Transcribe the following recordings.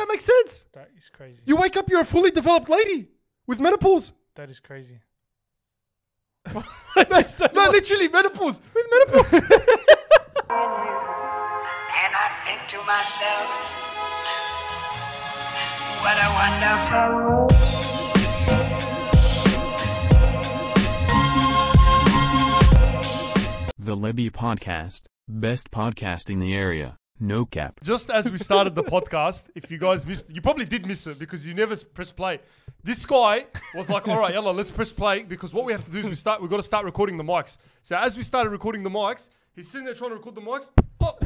that make sense? That is crazy. You wake up, you're a fully developed lady with menopause. That is crazy. No, literally menopause. With menopause. And I think to myself, what a wonderful world. The Lebbie Podcast, best podcast in the area. No cap. Just as we started the podcast, if you guys missed, you probably did miss it because you never press play. This guy was like, all right, yalla, let's press play because what we have to do is we've got to start recording the mics. So as we started recording the mics, he's sitting there trying to record the mics. Oh,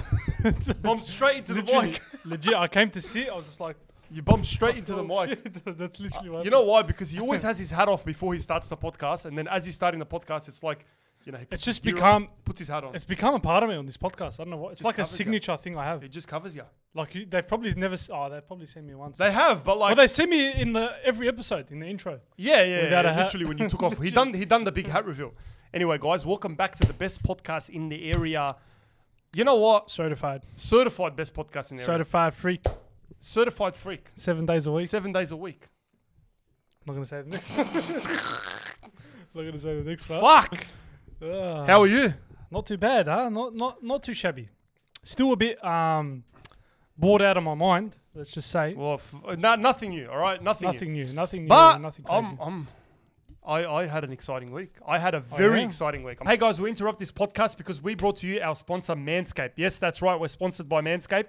bumped straight into the mic. Legit, I came to see it. I was just like, You bumped straight into the mic. shit. That's literally what You know why? Because he always has his hat off before he starts the podcast. And then as he's starting the podcast, it's like, you know, he puts It's just his gear become- on, puts his hat on. It's become a part of me on this podcast. I don't know what. It's Just like a covers you. signature thing I have. It just covers you. Like they've probably never. They've probably seen me once. They have, but like, Well, they see me in every episode in the intro. yeah, without a hat. literally when you took off, he done the big hat reveal. Anyway, guys, welcome back to the best podcast in the area. You know what? Certified. Certified best podcast in the area. Certified freak. Certified freak. 7 days a week. 7 days a week. I'm not gonna say the next one. Not gonna say the next one. Fuck. Ah. How are you? Not too bad, huh? Not too shabby. Still a bit bored out of my mind. Let's just say. Well, nothing new. All right, nothing new. Nothing new. But nothing crazy. I had an exciting week. I had a very exciting week. Hey guys, we interrupt this podcast because we brought to you our sponsor Manscaped. Yes, that's right. We're sponsored by Manscaped.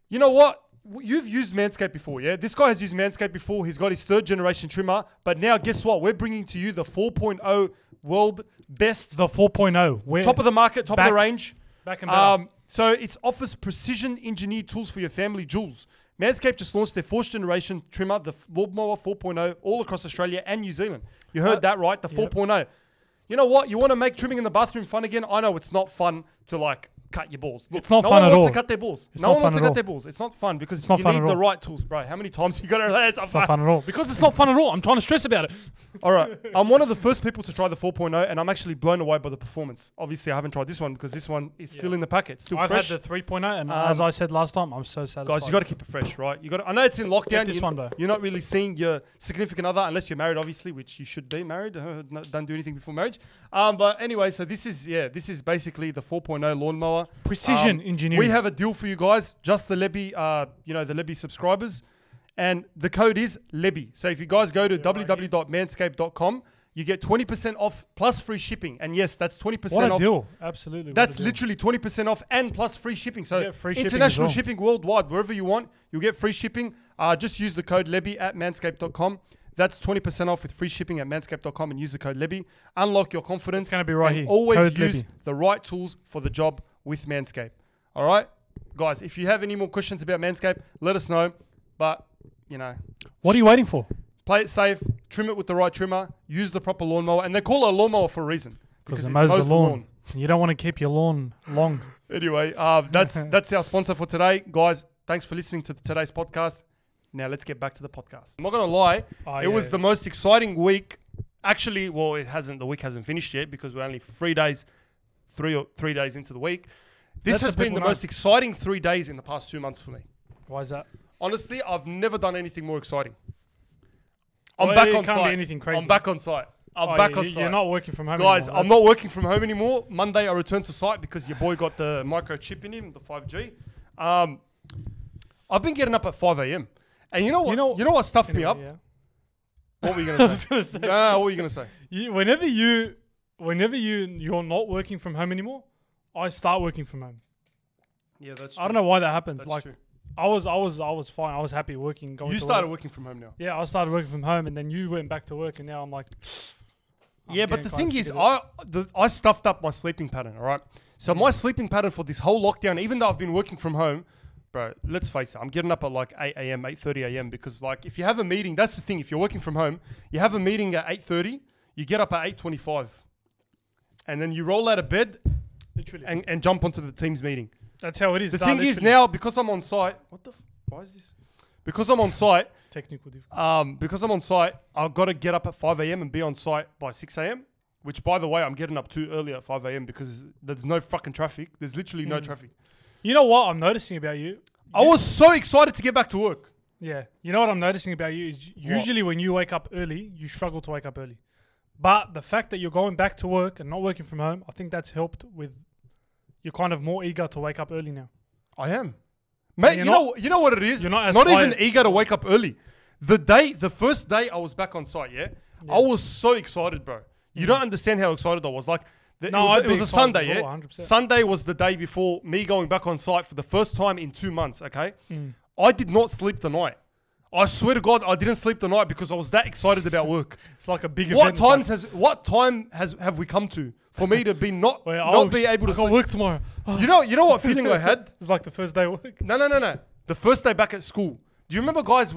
You know what? You've used Manscaped before, yeah? This guy has used Manscaped before. He's got his 3rd generation trimmer. But now, guess what? We're bringing to you the 4.0 world best. The 4.0. We're Top of the market, top of the range. back and better. So it offers precision engineered tools for your family jewels. Manscaped just launched their 4th generation trimmer, the Lawnmower 4.0, all across Australia and New Zealand. You heard that right, the 4.0. You know what? You want to make trimming in the bathroom fun again? I know it's not fun to like cut your balls. Look, It's not no fun one at wants all. to cut their balls. It's No not one wants fun to at cut all. their balls. It's not fun because not you fun need at the all. right tools, bro. How many times you got to realize It's not fun at all. Because it's not fun at all. I'm trying to stress about it. All right. I'm one of the first people to try the 4.0 and I'm actually blown away by the performance. Obviously, I haven't tried this one because this one is still in the packet, still I've fresh. had the 3.0 and as I said last time, I'm so satisfied. Guys, you got to keep it fresh, right? You got. I know it's in lockdown. this one, bro. You're not really seeing your significant other unless you're married, obviously, which you should be married. Don't do anything before marriage. But anyway, so this is basically the 4.0 lawnmower. Precision engineering. We have a deal for you guys, just the Lebbie, the Lebbie subscribers, and the code is Lebbie. So if you guys go to www.manscaped.com, you get 20% off plus free shipping. And yes, that's 20% What a off. deal. Absolutely. That's literally 20% off and plus free shipping. So get free shipping international as well. shipping worldwide, wherever you want, you'll get free shipping. Just use the code Lebbie at manscaped.com. That's 20% off with free shipping at manscaped.com and use the code Lebbie. Unlock your confidence. It's gonna be right and here. Always Code use Lebbie. the right tools for the job with Manscaped. All right? Guys, if you have any more questions about Manscaped, let us know. But, What are you waiting for? play it safe, trim it with the right trimmer, use the proper lawnmower. And they call it a lawnmower for a reason. Because it mows the lawn. You don't want to keep your lawn long. Anyway, that's our sponsor for today. Guys, thanks for listening to today's podcast. Now let's get back to the podcast. I'm not going to lie. It was the most exciting week. Actually, well, the week hasn't finished yet because we're only 3 days into the week. This has been the most exciting 3 days in the past 2 months for me. Why is that? Honestly, I've never done anything more exciting. I'm Well, back it on can't site. be anything crazy. I'm back on site. I'm back on site. You're not working from home Guys, anymore. I'm not working from home anymore. Monday, I returned to site because your boy got the microchip in him, the 5G. I've been getting up at 5 a.m. And you know what stuffed me up? Yeah. What were you going to say? What were you going to say? Whenever you're not working from home anymore, I start working from home. Yeah, that's true. I don't know why that happens. That's like true. I was fine. I was happy working. You started working from home now. Yeah, I started working from home, and then you went back to work, and now I'm like. Yeah, but the thing is, I stuffed up my sleeping pattern. All right, so my sleeping pattern for this whole lockdown, even though I've been working from home, bro, let's face it, I'm getting up at like 8 a.m., 8:30 a.m. because like if you have a meeting, that's the thing. If you're working from home, you have a meeting at 8:30, you get up at 8:25, and then you roll out of bed, literally, and jump onto the Teams meeting. That's how it is. The thing is now, because I'm on site, why is this? Because I'm on site, technical difficulty. because I'm on site, I've got to get up at 5 a.m. and be on site by 6 a.m. Which, by the way, I'm getting up too early at 5 a.m. because there's no fucking traffic. There's literally no traffic. You know what I'm noticing about you? I was so excited to get back to work. Yeah. You know what I'm noticing about you is usually when you wake up early, you struggle to wake up early. But the fact that you're going back to work and not working from home, I think that's helped with you're kind of more eager to wake up early now. I am. Mate, you know what it is? You're not as even tired. eager to wake up early. The first day I was back on site, I was so excited, bro. You don't understand how excited I was. Like, it was a Sunday, as well, 100%. Sunday was the day before me going back on site for the first time in 2 months, okay? I did not sleep the night. I swear to God, I didn't sleep the night because I was that excited about work. It's like a big What event. time have we come to for me to be not Wait, be able to I got sleep? work tomorrow. You know what feeling I had? It's like the first day of work. No. The first day back at school. Do you remember, guys?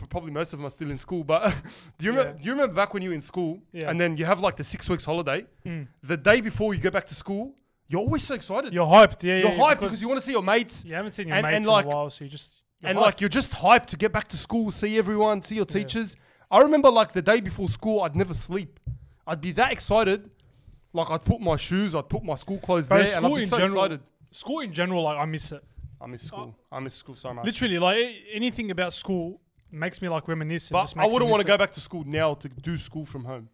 Probably most of them are still in school, but do you remember back when you were in school and then you have like the 6 weeks holiday? The day before you go back to school, you're always so excited. You're hyped, You're hyped because you want to see your mates. You haven't seen your and mates like, in a while, so you're you're just hyped to get back to school, see everyone, see your teachers. I remember like the day before school, I'd never sleep. I'd be that excited. Like I'd put my shoes, I'd put my school clothes there, and I'd be so excited. School in general, like I miss it. I miss school. I miss school so much. Literally, like anything about school makes me like reminisce. But I wouldn't want to go back to school now to do school from home.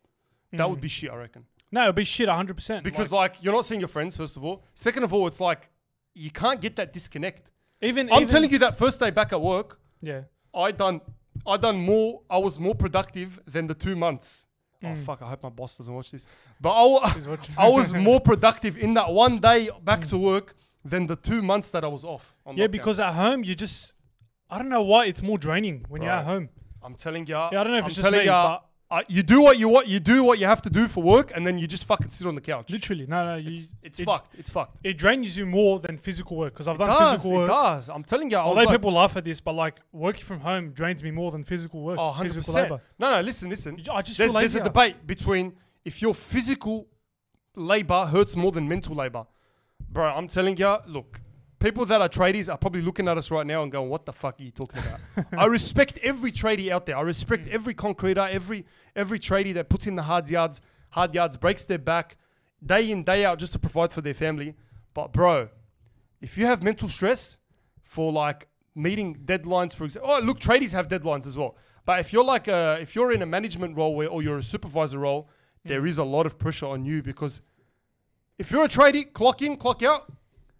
That would be shit, I reckon. No, it'd be shit 100%. Because like you're not seeing your friends, first of all. Second of all, it's like you can't get that disconnect. I'm telling you that first day back at work, I was more productive than the 2 months. Oh fuck, I hope my boss doesn't watch this. But I was more productive in that one day back to work than the 2 months that I was off. Because at home you just, I don't know why it's more draining when you're at home. I'm telling you. I don't know if it's just me, but you do what you have to do for work, and then you just fucking sit on the couch. Literally, no, it's fucked. It's fucked. It drains you more than physical work because I've done physical work. It does. I'm telling you. Although people laugh at this, but like working from home drains me more than physical work. Oh, 100%. Physical labor. No, listen. I just feel there's a debate between if your physical labor hurts more than mental labor. Bro, I'm telling you, look, people that are tradies are probably looking at us right now and going, what the fuck are you talking about? I respect every tradie out there. I respect every concreter, every tradie that puts in the hard yards, breaks their back day in, day out just to provide for their family. But bro, if you have mental stress for like meeting deadlines, for example, look, tradies have deadlines as well. But if you're like if you're in a management role or you're a supervisor role, there is a lot of pressure on you because if you're a tradie, clock in, clock out.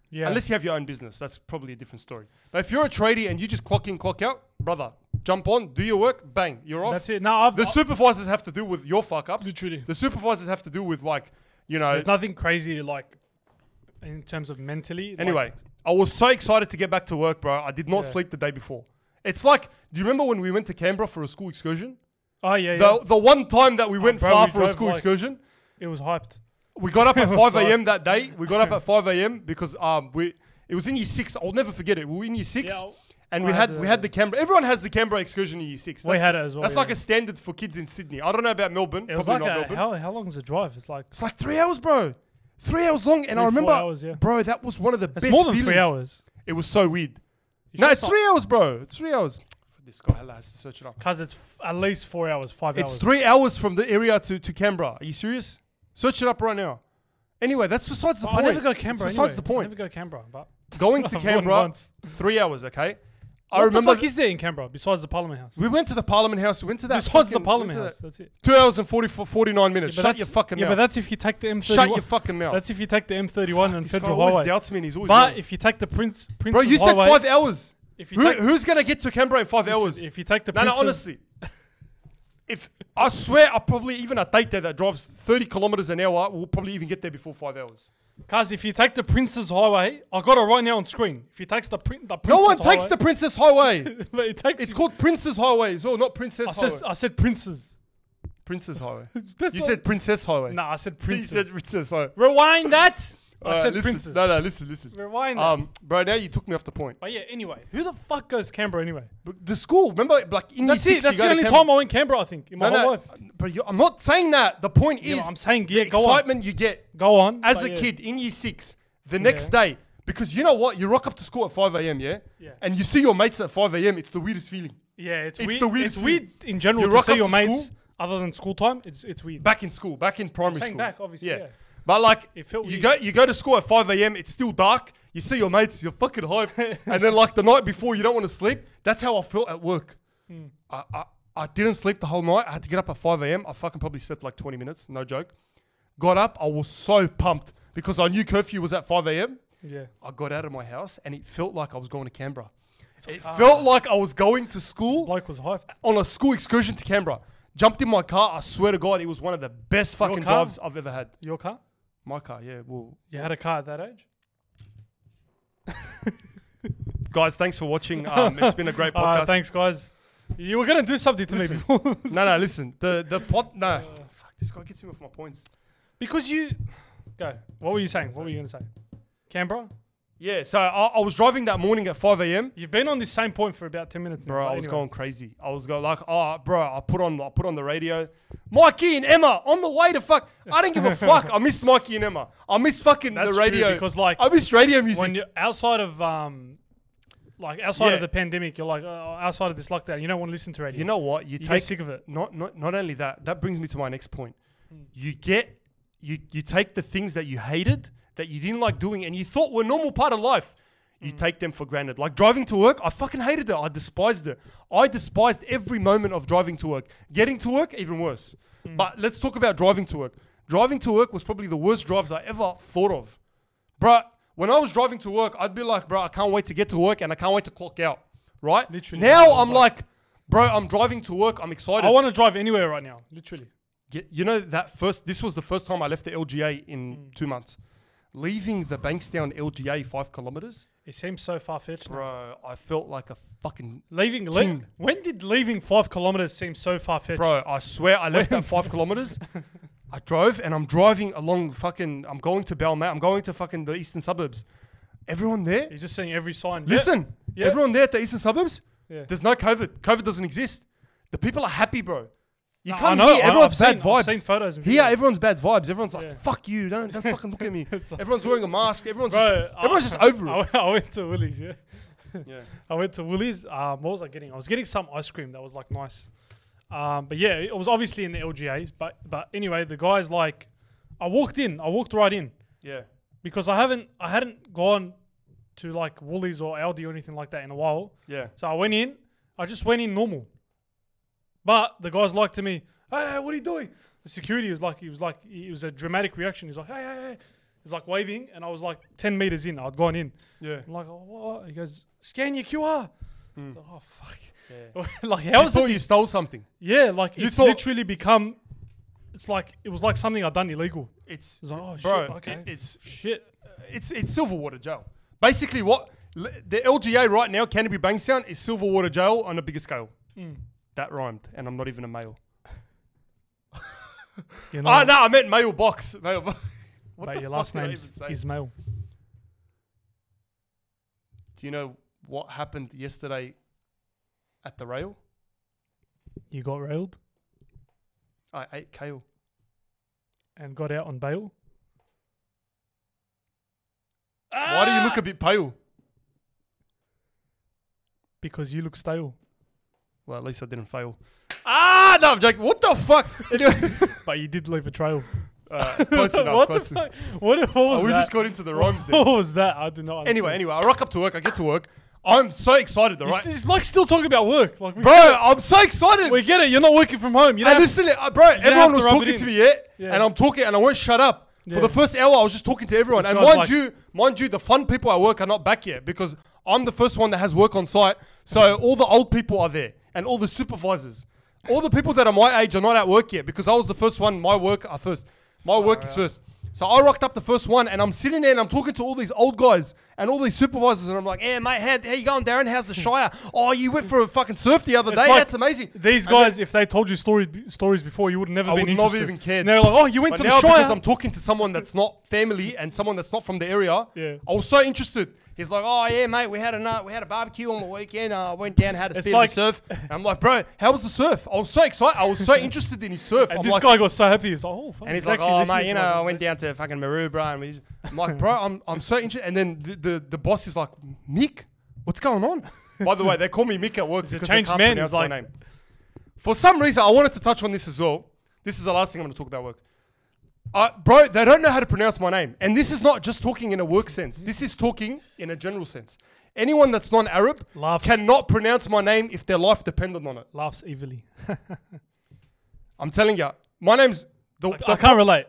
Yeah. Unless you have your own business, that's probably a different story. But if you're a tradie and you just clock in, clock out, brother, jump on, do your work, bang, you're off. That's it. Now the supervisors have to deal with your fuck ups. Literally, the supervisors have to deal with like, there's nothing crazy like in terms of mentally. Anyway, I was so excited to get back to work, bro. I did not sleep the day before. It's like, do you remember when we went to Canberra for a school excursion? Oh yeah. The one time that we went far for a school excursion, it was hyped. We got up at 5 a.m. that day. We got up at 5 a.m. because it was in year 6. I'll never forget it. We were in year 6, and we had the Canberra. Everyone has the Canberra excursion in year 6. We had it as well. That's like a standard for kids in Sydney. I don't know about Melbourne. It was probably like not Melbourne. How long is the drive? It's like 3 hours, bro. 3 hours long, and I remember, 4 hours, bro, that was one of the best more than feelings. 3 hours. It was so weird. No, it's 3 hours, bro. It's 3 hours. This guy has to search it up. Because it's at least 4 hours, 5 hours. It's 3 hours from the area to Canberra. Are you serious? Search it up right now. Anyway, that's besides the point. I never go to Canberra. Besides the point. I never go to Canberra, but going to Canberra, 3 hours. Okay. I what remember. The fuck is there in Canberra besides the Parliament House? We went to the Parliament House. We went to that. Besides the Parliament House, that's it. 2 hours and 49 minutes. Shut your fucking mouth. Yeah, but that's if you take the M31. Shut your fucking mouth. That's if you take the M31 and Federal Highway. Highway. Doubts me and he's always but wrong. if you take the Prince's Bro, you said Highway, 5 hours. Who's gonna get to Canberra in 5 hours? If you take the no, honestly. If I swear, I probably even a date there that drives 30 kilometers an hour will probably even get there before 5 hours. Cause if you take the Prince's Highway, I got it right now on screen. If you takes the Princess no one Highway, takes the Princess Highway. but it's called Princess Highway as well, not Princess Highway. I said Prince's. Princess Highway. You said Princess Highway. No, I said Princess. You said Princess Highway. Rewind that. I said listen, Princess. No, listen. Rewind that. Bro, now you took me off the point. But yeah, anyway, who the fuck goes Canberra anyway? The school, remember, like in That's year it. 6, That's the only time I went Canberra, I think, in my whole life. But I'm not saying that. The point is, I'm saying the excitement you get. Go on. As a kid in year 6, the next day, because you know what, you rock up to school at 5 a.m. And you see your mates at 5 a.m. It's the weirdest feeling. Yeah, it's weird. The weirdest it's weird in general you to rock see up your to mates school, other than school time. It's weird. Back in school, back in primary school. Back, obviously. Yeah. But like, It felt you go to school at 5 a.m. It's still dark. You see your mates, you're fucking hype. And then like the night before, you don't want to sleep. That's how I felt at work. I didn't sleep the whole night. I had to get up at 5 a.m. I fucking probably slept like 20 minutes. No joke. Got up. I was so pumped because I knew curfew was at 5 a.m. Yeah. I got out of my house and it felt like I was going to Canberra. It felt like I was going to school. Bloke was hyped. On a school excursion to Canberra. Jumped in my car. I swear to God, it was one of the best fucking drives I've ever had. Your car? My car, yeah. Well, You had a car at that age? guys, thanks for watching. It's been a great podcast. Thanks, guys. You were going to do something to me before. No, listen. No. Fuck, this guy gets me off my points. Because you... Go. What were you saying? What were you going to say? Canberra? Yeah, so I was driving that morning at 5 a.m. You've been on this same point for about 10 minutes now. Bro, I was going crazy. I was going like, I put on the radio. Mikey and Emma on the way to fuck. I didn't give a fuck. I missed Mikey and Emma. I missed fucking That's the radio. true, because like... I missed radio music. When you're outside of... outside of the pandemic, you're like, outside of this lockdown, you don't want to listen to radio. You know what? You get sick of it. Not only that, that brings me to my next point. You take the things that you hated, that you didn't like doing, and you thought were a normal part of life. You take them for granted. Like driving to work, I fucking hated it. I despised it. I despised every moment of driving to work. Getting to work, even worse. But let's talk about driving to work. Driving to work was probably the worst drives I ever thought of. Bruh, when I was driving to work, I'd be like, bro, I can't wait to get to work and I can't wait to clock out. Right? Literally. Now I'm like, bro, I'm driving to work. I'm excited. I want to drive anywhere right now. Literally. You know, this was the first time I left the LGA in 2 months. Leaving the Bankstown LGA 5 kilometers. It seems so far-fetched. Bro, I felt like a fucking when did leaving 5 kilometers seem so far-fetched? Bro, I swear I left that 5 kilometers. I drove and I'm driving along I'm going to Balmain. I'm going to fucking the eastern suburbs. Everyone there? You're just seeing every sign. Listen, everyone there at the eastern suburbs? Yeah. There's no COVID. COVID doesn't exist. The people are happy, bro. You No, come I know, here, everyone's bad vibes. I've seen photos and Here, videos. everyone's bad vibes. Everyone's like, fuck you. Don't fucking look at me. Everyone's wearing a mask. Everyone's just over it. I went to Woolies, yeah. Yeah. I went to Woolies. What was I getting? I was getting some ice cream that was like nice. But yeah, it was obviously in the LGAs. But anyway, the guy's like, I walked right in. Yeah. Because I hadn't gone to like Woolies or Aldi or anything like that in a while. Yeah. So I just went in normal. But the guy's like to me, hey, what are you doing? The security was a dramatic reaction. He's like, hey. He's like waving, and I was like 10 meters in. I'd gone in. Yeah. I'm like, oh, what? He goes, scan your QR. Like, oh, fuck. Yeah. Like, how I is thought it? you stole something. Yeah, like You it's thought- literally become. It was like something I'd done illegal. It's It was like, oh bro, shit, okay, it's shit. it's Silverwater jail. Basically, the LGA right now, Canterbury Bankstown, is Silverwater jail on a bigger scale. That rhymed, and I'm not even a male. You know, Oh no, I meant mailbox. Mailbox. What mate, the your fuck last did I name even say? is male. Do you know what happened yesterday at the rail? You got railed I ate kale. and got out on bail. Why do you look a bit pale? Because you look stale. Well, at least I didn't fail. No, I'm joking. What the fuck? But you did leave a trail. Close enough. What Close the enough. fuck? What was Oh, we that? just got into the rhymes there. What was that? I did not understand. Anyway, I rock up to work. I get to work. I'm so excited, all right? It's like still talking about work. Like, Bro, I'm so excited. we get it. You're not working from home. You And don't listen, bro, have everyone to was rub it talking in. to me, Yeah. and I'm talking, and I won't shut up. Yeah. For the first hour, I was just talking to everyone. This And guy's mind you, the fun people at work are not back yet because I'm the first one that has work on site. So all the old people are there and all the supervisors. All the people that are my age are not at work yet because I was the first one. My work are first. My work is first. So I rocked up the first one and I'm sitting there and I'm talking to all these old guys and all these supervisors and I'm like, yeah, mate, how you going, Darren? How's the Shire? Oh, you went for a fucking surf the other day. like That's amazing. These And guys, if they told you stories before, you would have never I been would not interested. even cared. And they're like, oh, you went But to the now Shire. because I'm talking to someone that's not family and someone that's not from the area, Yeah. I was so interested. He's like, oh yeah, mate, we had a barbecue on the weekend. I went down, had a It's bit of like- a surf. And I'm like, bro, how was the surf? I was so excited. I was so interested in his surf. And I'm this like, guy got so happy. He's like, oh, fuck. and he's like, actually oh listening mate, to you my know, I went conversation. down to fucking Maroubra, and I'm like, bro, I'm so interested. And then the boss is like, Mick, what's going on? By the way, they call me Mick at work He's a because they changed can't man. pronounce He's my like- name. For some reason, I wanted to touch on this as well. This is the last thing I'm going to talk about work. Bro, they don't know how to pronounce my name. And this is not just talking in a work sense. This is talking in a general sense. Anyone that's non-Arab cannot pronounce my name if their life depended on it. Laughs evilly. I'm telling you, my name's... I can't relate.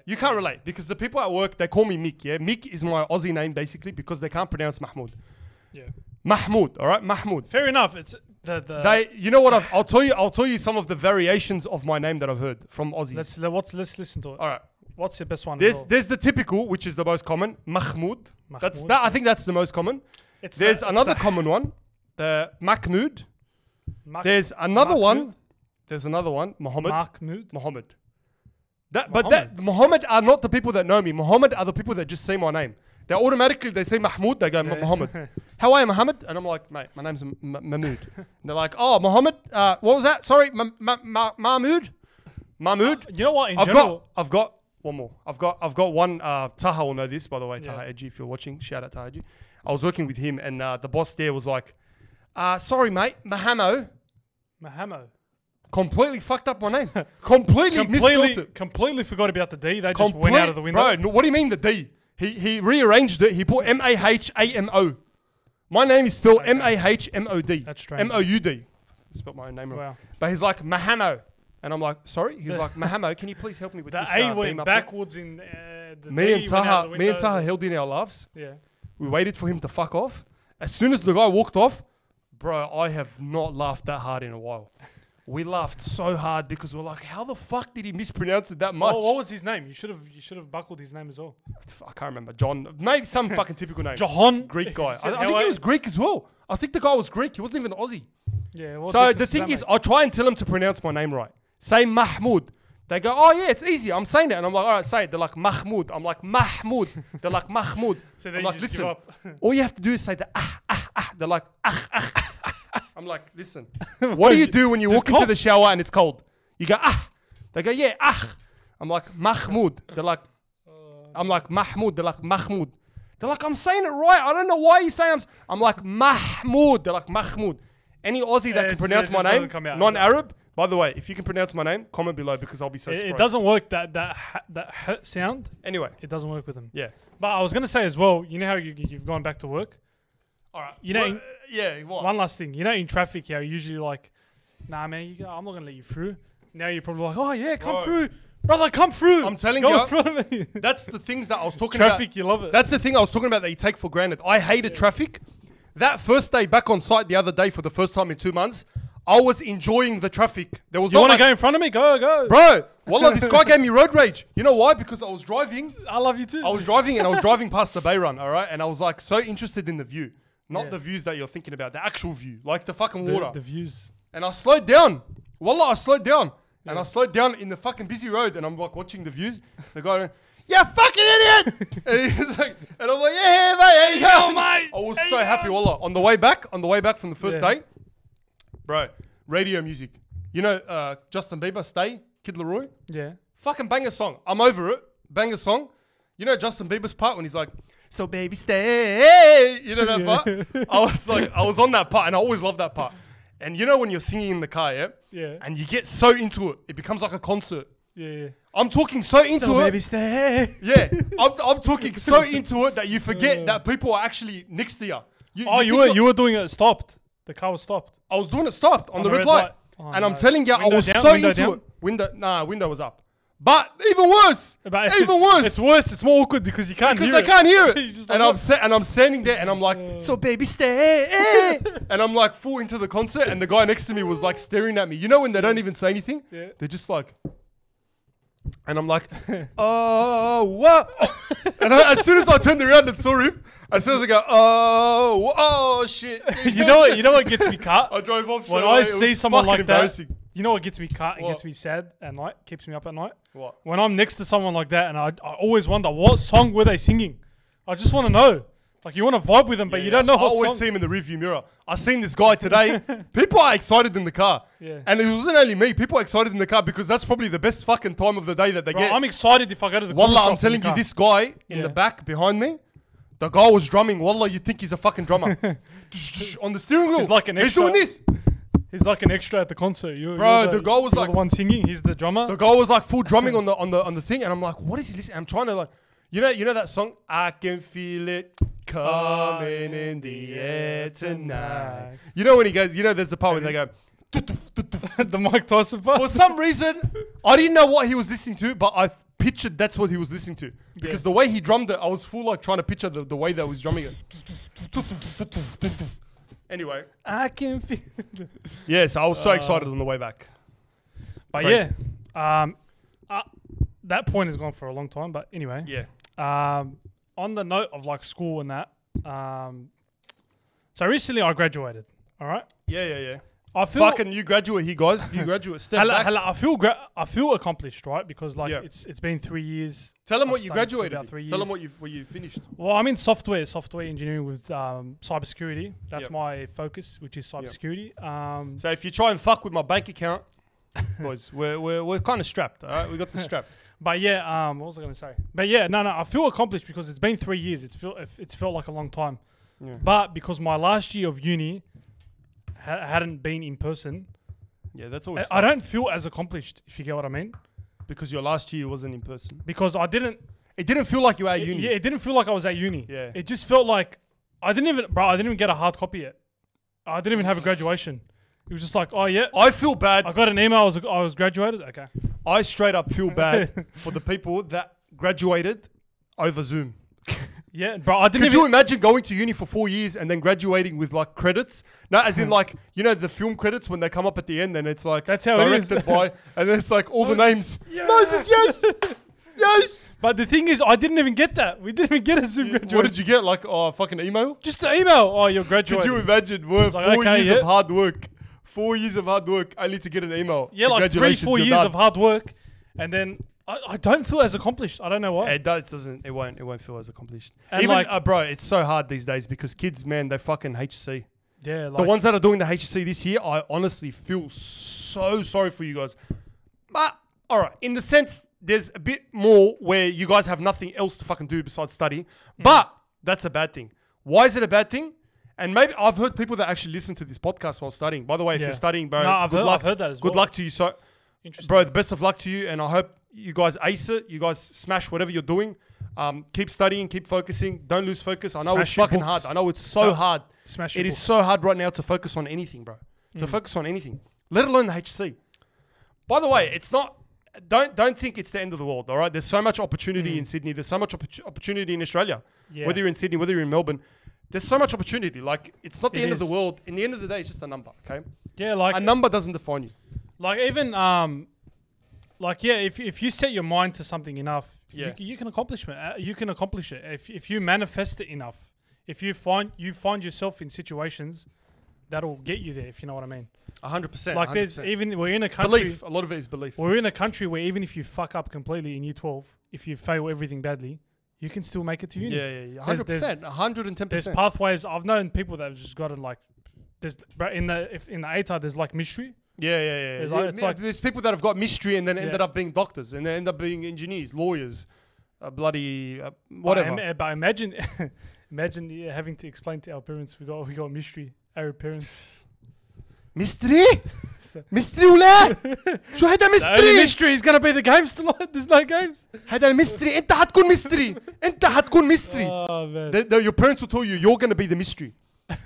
You can't relate because the people at work, they call me Mick, yeah? Mick is my Aussie name basically because they can't pronounce Mahmoud. Yeah. Mahmoud, all right? Mahmoud. Fair enough. It's the You know what? I'll tell you some of the variations of my name that I've heard from Aussies. Let's listen to it. All right. What's your best one? There's the typical, which is the most common, Mahmoud. I think that's the most common. There's another common one, the Mahmoud. There's another one. There's another one, Muhammad. Muhammad. Muhammad are not the people that know me. Muhammad are the people that just say my name. They say Mahmoud, they go Muhammad. How are you, Muhammad? And I'm like, mate, my name's Mahmoud. And they're like, oh, Muhammad, what was that? Sorry, Mahmoud? Mahmoud? You know what? I've got one more. I've got one. Taha will know this, by the way. Taha Edgy, if you're watching, shout out Taha Edgy. I was working with him, and the boss there was like, sorry, mate, Mahamo. Completely fucked up my name. Completely misspelled it. Completely forgot about the D. They just went out of the window. Bro, what do you mean the D? He rearranged it. He put Mahamo. My name is spelled Mahmod. That's strange. Moud. Spelled my own name wrong. Wow. But he's like Mahamo. And I'm like, sorry? He's like, Mahamo, can you please help me with this? The A went backwards in the Me and Taha held in our laughs. Yeah. We waited for him to fuck off. As soon as the guy walked off, bro, I have not laughed that hard in a while. We laughed so hard because we're like, how the fuck did he mispronounce it that much? What was his name? You should have buckled his name as well. I can't remember. John. Maybe some fucking typical name. Jahan. Greek guy. I think he was Greek as well. I think the guy was Greek. He wasn't even Aussie. Yeah. So the thing is, I try and tell him to pronounce my name right. Say Mahmoud. They go, oh yeah, it's easy. I'm saying it. And I'm like, all right, say it. They're like, Mahmoud. I'm like, Mahmoud. They're like, Mahmoud. So I'm like, listen, all you have to do is say the They're like, I'm like, listen, what do you do when you walk into the shower and it's cold? You go, They go, yeah, I'm like, Mahmoud. They're like, I'm like, Mahmoud. They're like, Mahmoud. They're like, I'm saying it right. I don't know why you're saying I'm like, Mahmoud. They're like, Mahmoud. Any Aussie that can pronounce my name, non-Arab, by the way, if you can pronounce my name, comment below because I'll be so surprised. It doesn't work, that sound. Anyway. It doesn't work with them. Yeah. But I was going to say as well, you know how you've gone back to work? All right. You know, what? One last thing. You know, in traffic, you're usually like, nah, man, I'm not going to let you through. Now you're probably like, oh, yeah, come through. Brother, come through. I'm telling Go in front of me. That's the things that I was talking about. Traffic, you love it. That's the thing I was talking about that you take for granted. I hated traffic. That first day back on site the other day for the first time in 2 months, I was enjoying the traffic. There was you want to go in front of me? Go. Bro, wallah, this guy gave me road rage. You know why? Because I was driving. I love you too. I was driving past the Bay Run, all right? And I was like so interested in the view. Not the views that you're thinking about, the actual view. Like the fucking water. The views. And I slowed down. Wallah, I slowed down. Yeah. And I slowed down in the fucking busy road and I'm like watching the views. The guy, you fucking idiot! And he's like, and I'm like, yeah, mate, yo, mate. I was so happy, wallah. On the way back from the first day, bro, radio music. You know, Justin Bieber, Stay, Kid Laroi? Yeah. Fucking banger song. I'm over it. Banger song. You know Justin Bieber's part when he's like, so baby stay. You know that part? I was on that part and I always love that part. And you know when you're singing in the car, yeah? Yeah. And you get so into it, it becomes like a concert. Yeah. I'm talking so into it. Baby stay. Yeah. I'm talking so into it that you forget that people are actually next to you. You were doing it stopped. The car was stopped. I was doing it stopped on the red light. Oh, and I'm telling you, I was so into it. Window was up. But even worse. It's worse. It's more awkward because you can't hear it. Because I can't hear it. And I'm standing there and I'm like, so baby stay. And I'm like full into the concert and the guy next to me was like staring at me. You know when they don't even say anything? Yeah. They're just like... And I'm like, oh, what? And as soon as I turned around and saw him, as soon as I go, oh, shit. You know what gets me cut? I drove off. When I see someone like that, you know what gets me cut and gets me sad at night, keeps me up at night? What? When I'm next to someone like that and I always wonder, what song were they singing? I just want to know. Like, you want to vibe with them, but you don't know what song. I always see him in the rearview mirror. I seen this guy today. People are excited in the car. Yeah. And it wasn't only me. People are excited in the car because that's probably the best fucking time of the day that they get. I'm excited if I go to the Wallah, I'm telling you, this guy in the back behind me, the guy was drumming. Wallah, you think he's a fucking drummer. On the steering wheel. He's like an extra. He's doing this. He's like an extra at the concert. Bro, the guy was you're like- the one singing. He's the drummer. The guy was like full drumming on the thing, and I'm like, what is he listening? I'm trying to like, you know that song, I can feel it coming in the air tonight. You know when he goes, there's a part where they go, The Mike Tyson part. for some reason, I didn't know what he was listening to, but I pictured that's what he was listening to. Because the way he drummed it, I was full like trying to picture the way that he was drumming it. Anyway. I can feel. Yes, I was so excited on the way back. But Great. that point has gone for a long time. But anyway, Yeah. on the note of like school and that, so recently I graduated. All right, Yeah. I feel Fucking you graduate here, guys. You graduate. Step back. I feel accomplished, right? Because like Yeah. it's been 3 years. Tell them I've what you studied for graduated. about 3 Tell them years. what you finished. Well, I'm in software engineering with cybersecurity. That's Yep. my focus, which is cybersecurity. So if you try and fuck with my bank account, boys, we're kind of strapped. All right, we got the strap. But yeah, what was I going to say? But yeah, no, I feel accomplished because it's been 3 years. It's felt like a long time. Yeah. But because my last year of uni hadn't been in person, Yeah, that's always I don't feel as accomplished, if you get what I mean. because your last year wasn't in person. Because I didn't. It didn't feel like you were at uni. Yeah, it didn't feel like I was at uni. Yeah. It just felt like I didn't even get a hard copy yet. I didn't even have a graduation. It was just like, oh yeah, I feel bad. I got an email. I was graduated. Okay. I straight up feel bad for the people that graduated over Zoom. Yeah, bro. I didn't Could even. you imagine going to uni for 4 years and then graduating with like credits? No, as in like, the film credits when they come up at the end and it's like That's how it is. directed by, and then it's like all the names. Moses, yes, yes. But the thing is, I didn't even get that. We didn't even get a Zoom graduation. What did you get? Like, fucking email? Just an email. Oh, you're graduating. Could you imagine? Four okay, years yeah. of hard work. 4 years of hard work only to get an email. Yeah, like 3-4 Congratulations, you're years done. of hard work, and then I don't feel as accomplished. I don't know why. It doesn't. It won't feel as accomplished. And Even like- bro, it's so hard these days because kids, man, they fucking HC. Yeah, like The ones that are doing the HC this year, I honestly feel so sorry for you guys. But all right, in the sense, there's a bit more where you guys have nothing else to fucking do besides study. But that's a bad thing. Why is it a bad thing? And maybe I've heard people that actually listen to this podcast while studying. By the way, if Yeah. you're studying, bro, No, I've heard that as Good well. luck to you. So, Interesting. bro, the best of luck to you, and I hope you guys ace it. You guys smash whatever you're doing. Keep studying, keep focusing. Don't lose focus. I know Smash it's your fucking books. hard. I know it's so hard. Smash your It is books. so hard right now to focus on anything, bro. To focus on anything, let alone the HC. By the way, it's not. Don't think it's the end of the world. All right, there's so much opportunity in Sydney. There's so much opportunity in Australia. Yeah. Whether you're in Sydney, whether you're in Melbourne, there's so much opportunity. Like it's not the It end of the is. world. In the end of the day, it's just a number. Okay, Yeah, like a number doesn't define you. like even like yeah, if you set your mind to something enough, Yeah. you can accomplish it. You can accomplish it if you manifest it enough. If you find yourself in situations that'll get you there. If you know what I mean. 100%. Like there's even we're in a country. belief. A lot of it is belief. We're in a country where even if you fuck up completely in year 12, if you fail everything badly, you can still make it to uni. Yeah. There's- 100%. There's 110%. pathways. I've known people that have just gotten like in the ATAR there's like mystery. Yeah. It's like- it's like- There's people that have got mystery and then ended Yeah. up being doctors and they end up being engineers, lawyers, bloody whatever. But imagine imagine having to explain to our parents we got mystery. Our parents. mystery? mystery ولا؟ شو هذا The only mystery؟ mystery is gonna be the games tonight. There's no games. هذا الميستري أنت حتكون mystery. أنت حتكون mystery. Oh man. Your parents will tell you you're gonna be the mystery.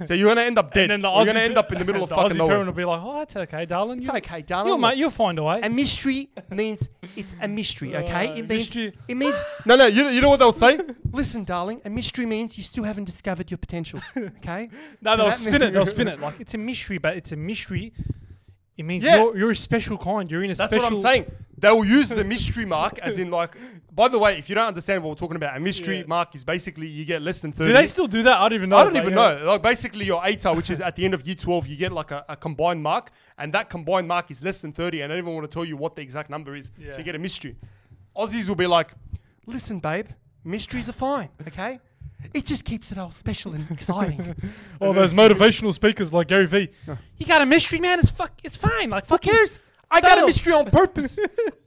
So you're gonna end up dead. And then the You're gonna Aussie end up in the middle of the fucking Aussie nowhere. parent will be like, "Oh, that's okay, darling. It's You- okay, darling. You'll find a way." A mystery means it's a mystery, okay? Mystery. It means no. You know what they'll say? Listen, darling, a mystery means you still haven't discovered your potential, okay? No, So they'll that spin it. They'll spin it like it's a mystery, but it's a mystery. It means Yeah. you're a special kind. You're in a That's special. what I'm saying. They will use the mystery mark as in like. By the way, if you don't understand what we're talking about, a mystery Yeah. mark is basically you get less than 30. Do they still do that? I don't even know. I don't but even yeah. know. Like basically your ATAR, which is at the end of year 12, you get like a combined mark, and that combined mark is less than 30, and I don't even want to tell you what the exact number is. Yeah. So you get a mystery. Aussies will be like, listen, babe, mysteries are fine, okay? It just keeps it all special and exciting. All those motivational speakers like Gary V. You got a mystery, man. It's fine. Like fuck cares. I got a mystery on purpose.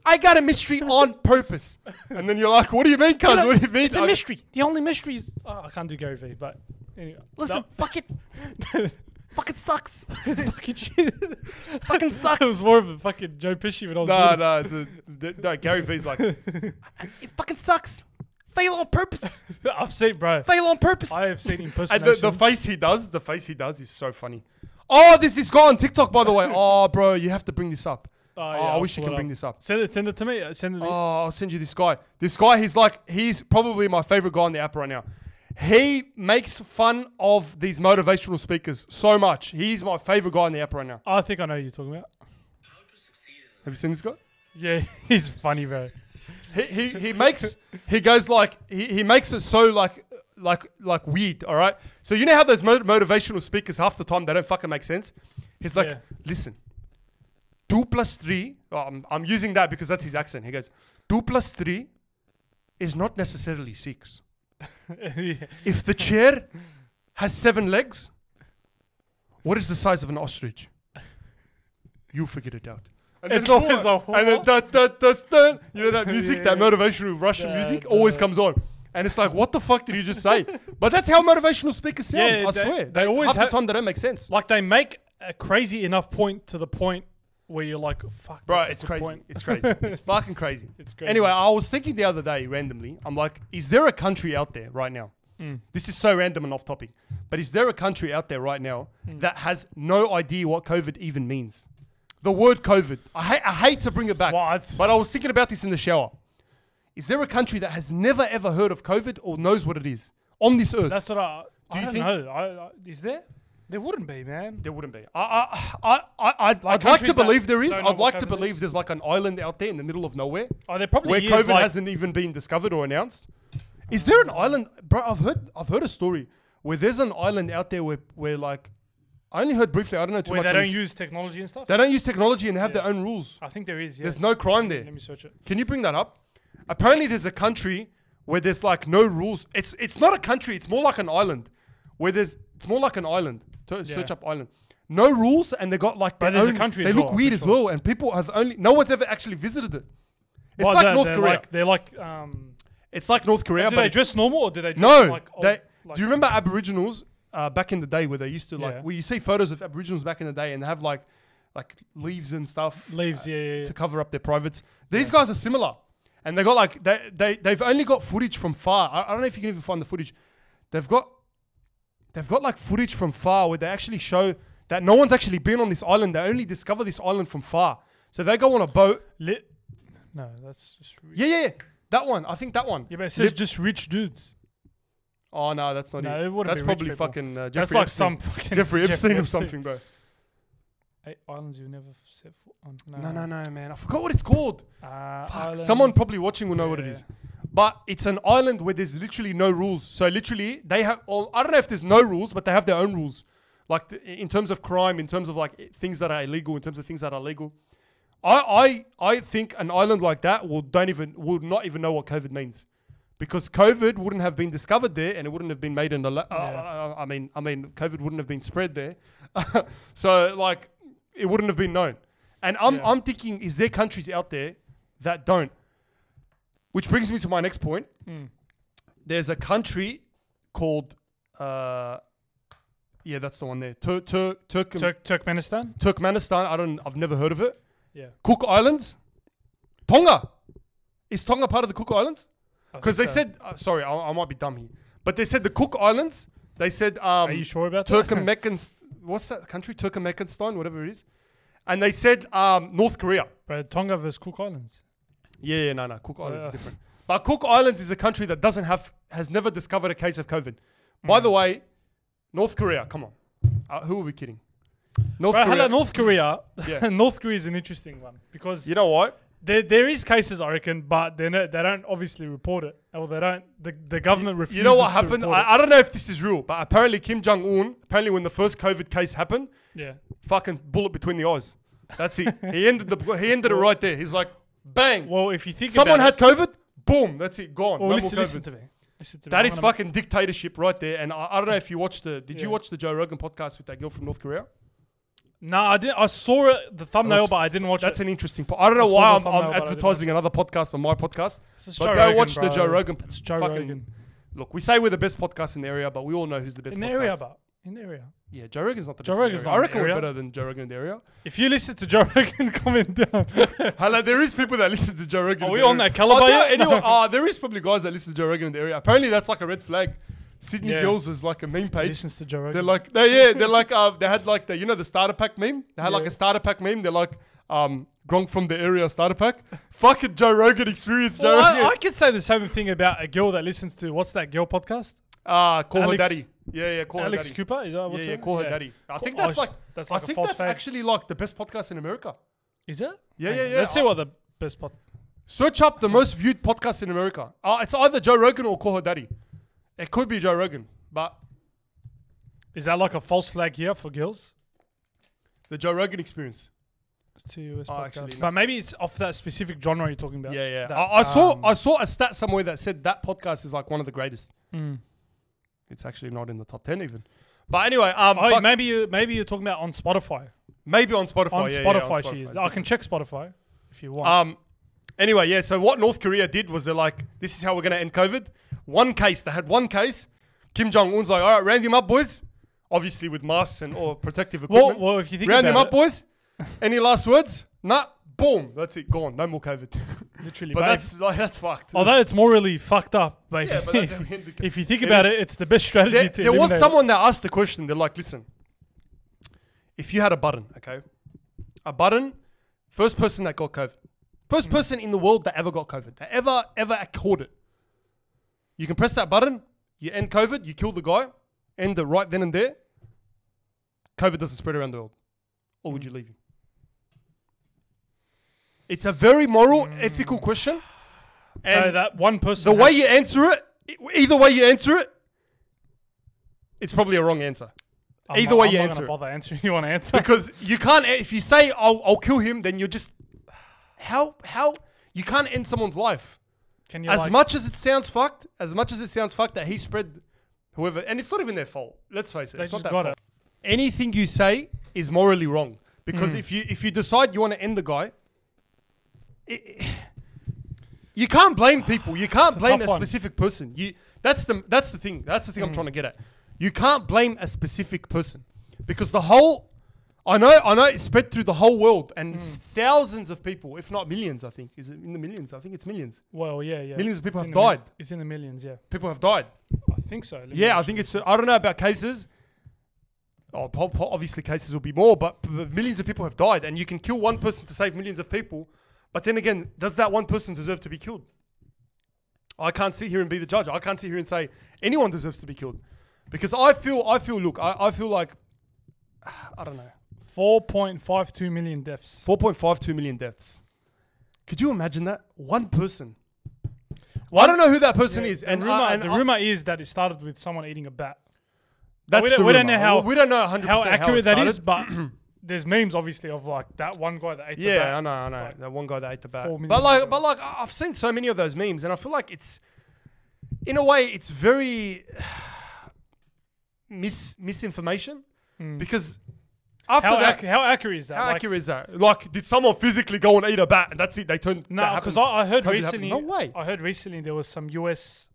I got a mystery on purpose. And then you're like, what do you mean, cuz? What do you mean? It's a mystery. The only mystery is I can't do Gary V, but anyway. Listen, fuck it. Fucking sucks. Fucking shit. Fucking sucks. It was more of a fucking Joe Pesci when I was No, Gary V's like, it fucking sucks. Fail on purpose. I've seen, bro. Fail on purpose. I have seen And impersonation. the face he does is so funny. Oh, there's this guy on TikTok, by the way. Oh, bro, you have to bring this up. Oh, I wish you pull can it bring up. this up. Send it to me. Send it to me. Oh, I'll send you this guy. This guy, he's probably my favorite guy on the app right now. He makes fun of these motivational speakers so much. He's my favorite guy on the app right now. I think I know who you're talking about. Have you seen this guy? Yeah, he's funny, bro. He makes he makes it so like weird. All right. So you know how those motivational speakers half the time they don't fucking make sense. He's like, Yeah. listen, 2 + 3. I'm using that because that's his accent. He goes, 2 + 3 is not necessarily 6. Yeah. If the chair has 7 legs, what is the size of an ostrich? You figured it out. And It's then always boom, a and then dun, dun, dun, dun, you know that music, Yeah. that motivational Russian Yeah, music the- always comes on. And it's like, what the fuck did you just say? But that's how motivational speakers sound. Yeah, I they- swear. they always half have- the time they don't make sense. Like they make a crazy enough point to the point where you're like, fuck, Bro, that's a it's good crazy. point. It's crazy. It's fucking crazy. It's crazy. Anyway, I was thinking the other day randomly, I'm like, is there a country out there right now? This is so random and off topic, but is there a country out there right now that has no idea what COVID even means? The word COVID. I hate to bring it back, Well, but I was thinking about this in the shower. Is there a country that has never ever heard of COVID or knows what it is on this earth? That's what I you don't think- know. Is there? There wouldn't be, man. There wouldn't be. I'd like to countries that believe there is. don't know I'd like what to COVID believe there's like an island out there in the middle of nowhere Oh, there probably where is. COVID like, hasn't even been discovered or announced. Is there an island, bro? I've heard a story where there's an island out there where like I only heard briefly. I don't know too where much. they on don't this. use technology and stuff. They don't use technology and they have Yeah. their own rules. I think there is. Yeah. There's no crime there. Let me search it. Can you bring that up? Apparently, there's a country where there's like no rules. It's not a country. It's more like an island. It's more like an island. Search up island. No rules, and they got like But their there's a own. country They as look well, weird for as sure. well, and people have only. No one's ever actually visited it. It's Well, like they're- North they're Korea. They're like. It's like North Korea, Do but they it's- dress normal or do they dress no. like old, They, like, do you remember Aboriginals back in the day where they used to like? Yeah. Where you see photos of Aboriginals back in the day and they have like leaves and stuff. leaves? Yeah. To cover up their privates. These guys are similar, and they got like they've only got footage from far. I don't know if you can even find the footage. They've got like footage from far where they actually show that no one's actually been on this island. They only discover this island from far. So they go on a boat. No, that's just. Yeah, that one. I think that one. Yeah, but it says just rich dudes. Oh no, that's not No, it. it wouldn't That's be rich probably people. fucking Jeffrey That's like Epstein. some fucking Jeffrey Epstein or something, bro. 8 islands you never set foot on. No, man. I forgot what it's called. Island. Someone probably watching will know what it Yeah. is. But it's an island where there's literally no rules. So literally, they have. I don't know if there's no rules, but they have their own rules. Like in terms of crime, in terms of like things that are illegal, in terms of things that are legal. I think an island like that will not even know what COVID means, because COVID wouldn't have been discovered there, and it wouldn't have been made in the. I mean, COVID wouldn't have been spread there, so like it wouldn't have been known. And I'm thinking, is there countries out there that don't? Which brings me to my next point. There's a country called, that's the one there. Turkmenistan. Turkmenistan. I've never heard of it. Yeah. Cook Islands. Tonga. Is Tonga part of the Cook Islands? Because they said, sorry, I might be dumb here, but they said the Cook Islands. They said, Are you sure about that? what's that country? Turkmenistan, whatever it is. And they said North Korea. But Tonga versus Cook Islands. Yeah, no. Cook Islands is different. But Cook Islands is a country that has never discovered a case of COVID. By the way, North Korea, come on. Who are we kidding? North Korea. North Korea. Yeah. North Korea is an interesting one because You know what? there is cases, I reckon, but they don't obviously report it, or they don't. The government refuses. You know what to happened? report it. I don't know if this is real, but apparently Kim Jong-un, when the first COVID case happened, Yeah. fucking bullet between the eyes. That's it. He ended it right there. He's like, bang. Well, if you think Someone about had COVID, boom, that's it, gone. Well, No listen, more listen COVID. to me. Listen to me. That I'm is gonna- fucking dictatorship right there. And I don't know if you watched did you Yeah. watch the Joe Rogan podcast with that girl from North Korea? No, I didn't. I saw it, the thumbnail, but I didn't watch That's it. an interesting point. I don't know saw why the I'm thumbnail, but I didn't advertising another podcast on my podcast. This is But Joe go Rogan, watch the bro. Joe Rogan. It's Joe fucking- Rogan. Look, we say we're the best podcast in the area, but we all know who's the best In the podcast. area, but In the area. Yeah, Joe Rogan's not the Joe best. Rogan's in the not area. I in reckon the we're area. better than Joe Rogan in the area. If you listen to Joe Rogan, comment down. Hello, there is people that listen to Joe Rogan. Are in we the on area. that caliber yet? Anyway, there is probably guys that listen to Joe Rogan in the area. Apparently, that's like a red flag. Sydney Yeah. Girls is like a meme page. Listens to Joe Rogan. They're like, they're like, they had like the, the starter pack meme. They had like Yeah. a starter pack meme. They're like, Gronk from the area starter pack. Fucking Joe Rogan experience, Joe well, Rogan. I could say the same thing about a girl that listens to what's that girl podcast? Call her Alex- daddy. Yeah, call Alex her daddy. Cooper. Is that what's Yeah, her- call her daddy. I think Oh, that's like that's I like a think false that's flag. actually like the best podcast in America. Is it? Yeah, Hang yeah, on, yeah. Let's see what the best podcast. Search up the most viewed podcast in America. It's either Joe Rogan or Call Her Daddy. It could be Joe Rogan, but Is that like a false flag here for girls? the Joe Rogan experience. To US Oh, podcast. actually, no. But maybe it's off that specific genre you're talking about. Yeah, yeah. That, I saw a stat somewhere that said that podcast is like one of the greatest. mm. It's actually not in the top 10 even. But anyway, Oh, fuck, maybe you're talking about on Spotify. maybe on Spotify. On yeah, Spotify, yeah, she is. I can check Spotify if you want. Anyway, yeah, so what North Korea did was they're like, this is how we're going to end COVID. They had one case. Kim Jong-un's like, all right, round him up, boys. Obviously with masks and or protective equipment. well, if you think round him about up, boys. Any last words? Nah, boom. That's it, gone. No more COVID. literally, But but that's fucked. although it's morally fucked up, but Yeah, but that's how we end the if you think It about is. it, it's the best strategy to there was eliminate it. someone that asked the question. They're like, listen, if you had a button, okay, a button, first person that got COVID, first person in the world that ever got COVID, that ever caught it. You can press that button, you end COVID, you kill the guy, end it right then and there. COVID doesn't spread around the world. Or would you leave him? It's a very moral, ethical question. So And that one person. the way you answer it, either way you answer it, it's probably a wrong answer. Either way you I'm not answer gonna it. bother answering. You want to answer? Because you can't, if you say, I'll kill him, then you're just, how, you can't end someone's life. Can you As like, much as it sounds fucked that he spread whoever, and it's not even their fault. Let's face it, They it's not just that got fault. it. Anything you say is morally wrong. Because if you decide you want to end the guy, you can't blame people. You can't blame tough a one. specific person. That's the thing. That's the thing I'm trying to get at. You can't blame a specific person because the whole, I know it spread through the whole world and thousands of people, if not millions. I think is it in the millions? I think it's millions. Well, yeah. Millions of people It's have in the died. It's in the millions, yeah. People have died. I think so. Let me Yeah, I actually- think it's. I don't know about cases. Oh, obviously cases will be more, but millions of people have died, and you can kill one person to save millions of people. But then again, does that one person deserve to be killed? I can't sit here and be the judge. I can't sit here and say anyone deserves to be killed, because I feel. Look, I feel like I don't know. 4.52 million deaths. 4.52 million deaths. Could you imagine that? One person. I don't know who that person is, And the rumor is that it started with someone eating a bat. That's we don't know how we don't know 100% how accurate that is, started. but there's memes obviously of like that one guy that ate the Yeah, bat. I know. It's like That one guy that ate the bat. 4 million But like, people. I've seen so many of those memes, and I feel like it's, in a way, it's very misinformation because after that, How accurate is that? how Like, accurate is that? Like, did someone physically go and eat a bat, and that's it? They turned. No, that because happened? I heard COVID recently. happened. No way. I heard recently there was some US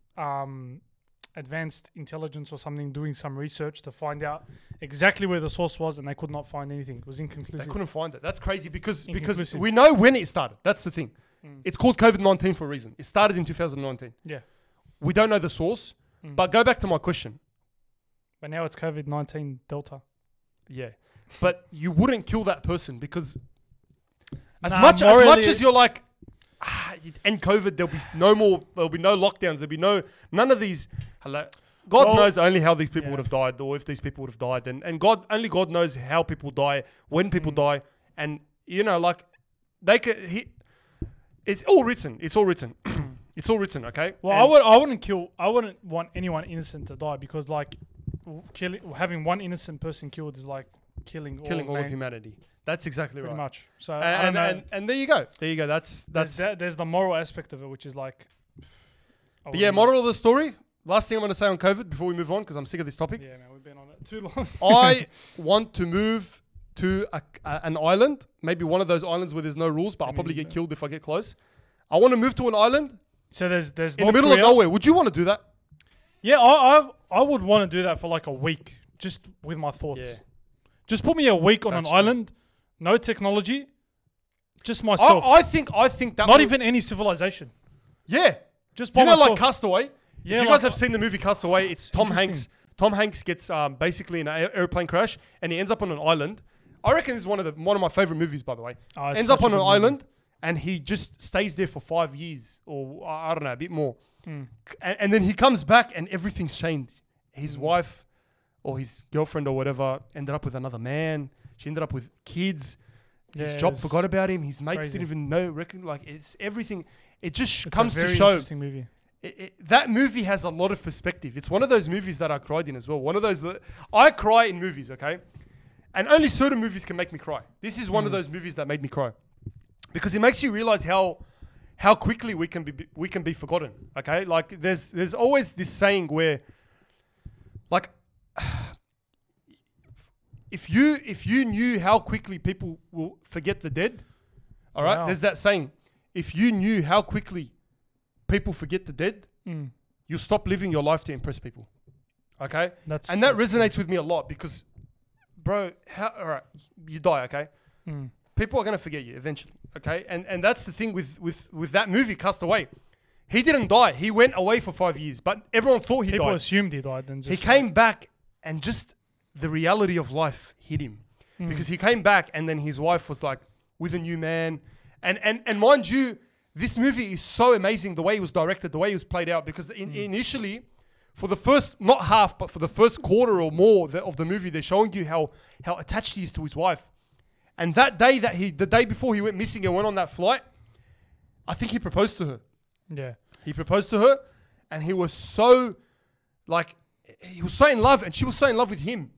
advanced intelligence or something doing some research to find out exactly where the source was, and they could not find anything. It was They inconclusive. couldn't find it. That's crazy because Inconclusive. we know when it started. That's the thing. It's called COVID-19 for a reason. It started in 2019. Yeah, We don't know the source, but go back to my question. but now it's COVID-19 Delta. Yeah, but you wouldn't kill that person because as Nah, much morally- as you're like, you'd end COVID, there'll be no lockdowns, none of these. God Well, knows only how these people yeah. would have died, or if these people would have died, and only God knows how people die, when people die, and like they could. It's all written. It's all written. It's all written. Okay. Well, And I wouldn't want anyone innocent to die because like having one innocent person killed is like killing all of humanity. That's exactly pretty right. much. So I don't know. And there you go. There you go. That's. There's the moral aspect of it, which is like. But yeah, moral of the story. Last thing I'm going to say on COVID before we move on, because I'm sick of this topic. Yeah, man, we've been on it too long. I want to move to an island, maybe one of those islands where there's no rules, but I'll probably get killed if I get close. I want to move to an island So there's in the middle of nowhere. Would you want to do that? Yeah, I would want to do that for like a week just with my thoughts. Yeah. Just put me a week on That's an true. island, no technology, just myself. I think that Not even any civilization. Yeah. Just by You know, myself. like Castaway. Yeah, if you like- guys have seen the movie Castaway, it's Tom interesting. Hanks. Tom Hanks gets basically in an airplane crash, and he ends up on an island. I reckon this is one of my favorite movies, by the way. Oh, it's Ends such up a on an good movie. island, and he just stays there for 5 years, or I don't know, a bit more. And then he comes back, and everything's changed. His wife, or his girlfriend, or whatever, ended up with another man. She ended up with kids. His Yeah, job it's forgot about him. His mates crazy. didn't even know. Like it's everything. It just It's comes a to very show. interesting movie. That movie has a lot of perspective. It's one of those movies that I cried in as well. One of those that I cry in movies, okay? And only certain movies can make me cry. This is one of those movies that made me cry because it makes you realize how quickly we can be forgotten. Okay, like there's always this saying where, like, if you knew how quickly people will forget the dead, all right? Wow. There's that saying. If you knew how quickly people forget the dead, you'll stop living your life to impress people. Okay? That's Resonates with me a lot because, bro, all right, you die, okay? People are going to forget you eventually, okay? And that's the thing with that movie, Castaway. He didn't die. He went away for 5 years, but everyone thought he People died. assumed he died. Then just He came back and just the reality of life hit him. Because he came back and then his wife was like with a new man. And mind you, this movie is so amazing the way it was directed, the way it was played out. Because initially, for the first, not half, but for the first quarter or more of the movie, they're showing you how attached he is to his wife. And that day the day before he went missing and went on that flight, I think he proposed to her. Yeah. He proposed to her and he was so in love and she was so in love with him.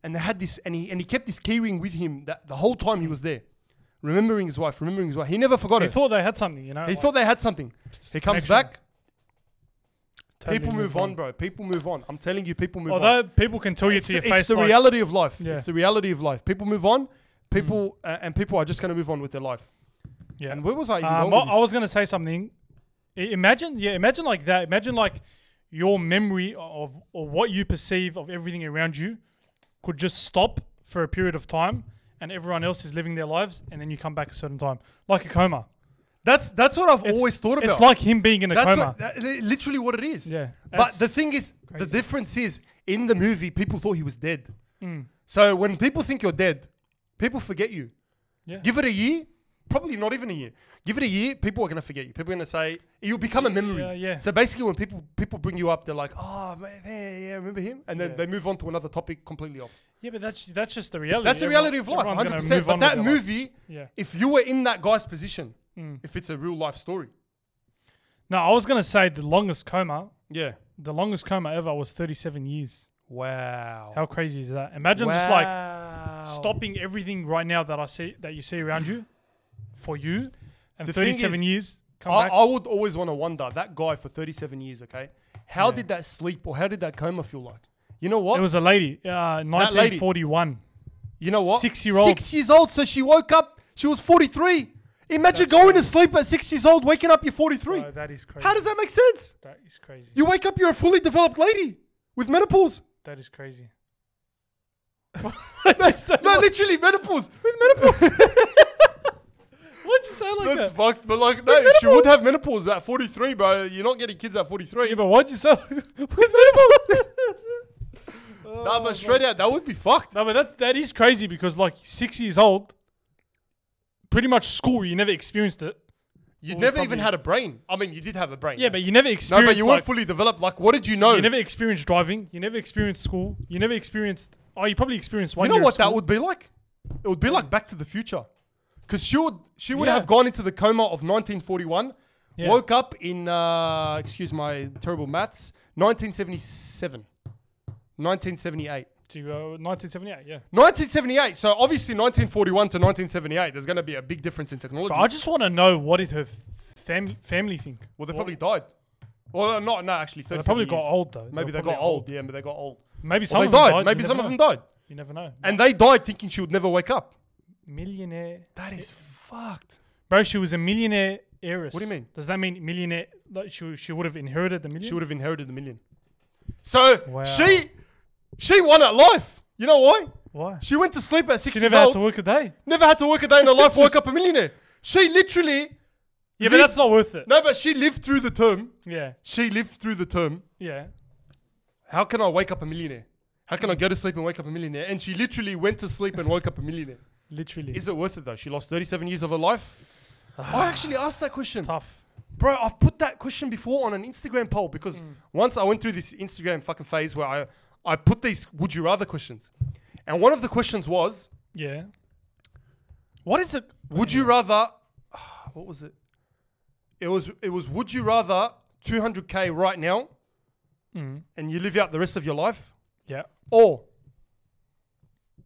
And they had this, and he kept this keyring with him that the whole time he was there. Remembering his wife. He never forgot He it. thought they had something, you know. He like, thought they had something. He comes connection. back. totally People move on, bro. People move on. I'm telling you, people move on. Although people can tell you to your face, It's the like, reality of life. Yeah. It's the reality of life. People move on. People and people are just going to move on with their life. yeah. And where was I even going with I was gonna say something. Imagine like that. Imagine like your memory of or what you perceive of everything around you could just stop for a period of time, and everyone else is living their lives, and then you come back a certain time, like a coma. That's what I've always thought about. It's like him being in a coma. Literally what it is. Yeah. But That's the thing is, the crazy. difference is, in the movie, people thought he was dead. So when people think you're dead, people forget you. Yeah. Give it a year, probably not even a year. Give it a year, people are going to forget you. People are going to say, you'll become a memory. Yeah. So basically when people bring you up, they're like, oh, man, yeah, remember him? And then Yeah. they move on to another topic completely off. Yeah, but that's just the reality. That's the reality of life, everyone's gonna 100%. move But on that with their life. movie, Yeah. if you were in that guy's position, if it's a real life story. No, I was gonna say the longest coma Yeah. ever was 37 years. Wow. How crazy is that? Imagine just like Wow. stopping everything right now that you see around you for you, and The thing 37 is, years come I, back. I would always want to wonder, that guy for 37 years, okay? How Yeah. did that sleep or how did that coma feel like? You know what? It was a lady, 1941. You know what? 6-year-old. 6 years old, so she woke up, she was 43. Imagine That's going crazy. to sleep at 6 years old, waking up, you're 43. Bro, that is crazy. How does that make sense? That is crazy. You wake up, you're a fully developed lady with menopause. That is crazy. No, literally menopause. With menopause. What'd you say like That's that? fucked, but like, no, she would have menopause at 43, bro. You're not getting kids at 43. Yeah, but what'd you say with menopause? Nah, but straight out, that would be fucked. No, but that is crazy because like 6 years old, pretty much school, you never experienced it. You Well, never probably- even had a brain. I mean, you did have a brain. Yeah, yes. but you never No, experienced. but you weren't like, fully developed. Like, what did you know? You never experienced driving. You never experienced school. You never experienced. Oh, you probably experienced one. You know year what of that school. would be like? It would be like Back to the Future. Because she would Yeah. have gone into the coma of 1941, Yeah. woke up in, excuse my terrible maths, 1977. 1978. To go 1978. Yeah. 1978. So obviously 1941 to 1978, there's going to be a big difference in technology. But I just want to know what did her family think. Well, they probably died. Well, no, actually, 37 They probably got years. old though. Maybe they were got probably old. Yeah, but they got old. Maybe Or some they of them died. died. Maybe You some never of them know. died. You never know. And they died thinking she would never wake up. Millionaire. That is fucked. Bro, she was a millionaire heiress. What do you mean? Does that mean millionaire? Like she would have inherited the million? She would have inherited the million. So Wow. she She won at life. You know why? Why? She went to sleep at 6 She years never had old. to work a day. Never had to work a day in her life. Woke up a millionaire. She literally. Yeah, but that's not worth it. No, but she lived through the term. Yeah. She lived through the term. Yeah. How can I wake up a millionaire? How can I go to sleep and wake up a millionaire? And she literally went to sleep and woke up a millionaire. Literally. Is it worth it though? She lost 37 years of her life. I actually asked that question. It's tough. Bro, I've put that question before on an Instagram poll because once I went through this Instagram fucking phase where I put these would you rather questions. And one of the questions was, Yeah. What is it? would you rather, what was it? It was would you rather 200K right now and you live out the rest of your life, Yeah. or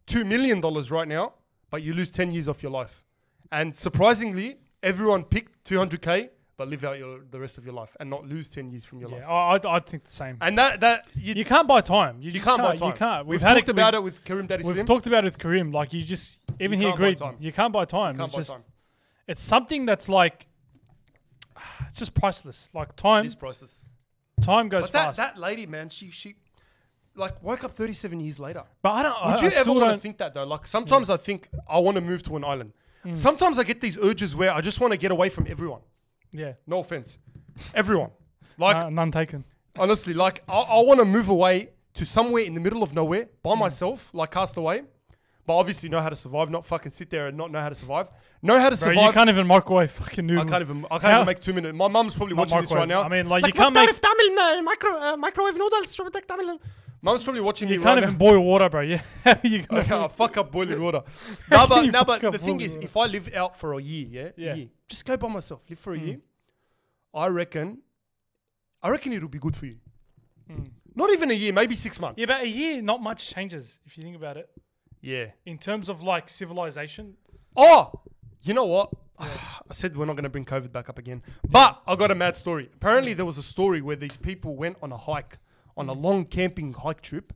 $2 million right now, but you lose 10 years of your life? And surprisingly, everyone picked 200K, but live out the rest of your life and not lose 10 years from your life. Yeah, I think the same. And that You can't buy time. You just can't buy time. You can't. We've had talked about it with Karim Daddy We've Slim. talked about it with Karim. Like you just even he can't buy agreed. time. You can't buy time. Can't It's buy just time. it's something that's like it's just priceless. Like time. This process. Time goes But that, fast. that lady, man, she like woke up 37 years later. but I don't. Would I you still ever want to don't- think that though? Like sometimes I think I want to move to an island. Sometimes I get these urges where I just want to get away from everyone. Yeah. No offense. Everyone. Like None taken. honestly, like I want to move away to somewhere in the middle of nowhere by myself, like Cast Away. But obviously know how to survive, not fucking sit there and not know how to survive. Know how to Bro, survive. you can't even microwave fucking noodles. I can't even make 2 minutes. My mum's probably Not watching this right now. microwave. I mean, like you can't make. microwave noodles. Mum's probably watching me You right can't now. even boil water, bro. Yeah. you Like, can't. I'll fuck up boiling water. How can you but fuck up the thing boiling is, water? if I live out for a year, Yeah. a year, just go by myself, live for a year. I reckon it'll be good for you. Not even a year, maybe 6 months. Yeah, but a year, not much changes if you think about it. Yeah. In terms of like civilization. Oh, you know what? I said we're not going to bring COVID back up again. But I got a mad story. Apparently there was a story where these people went on a hike, on a long camping hike trip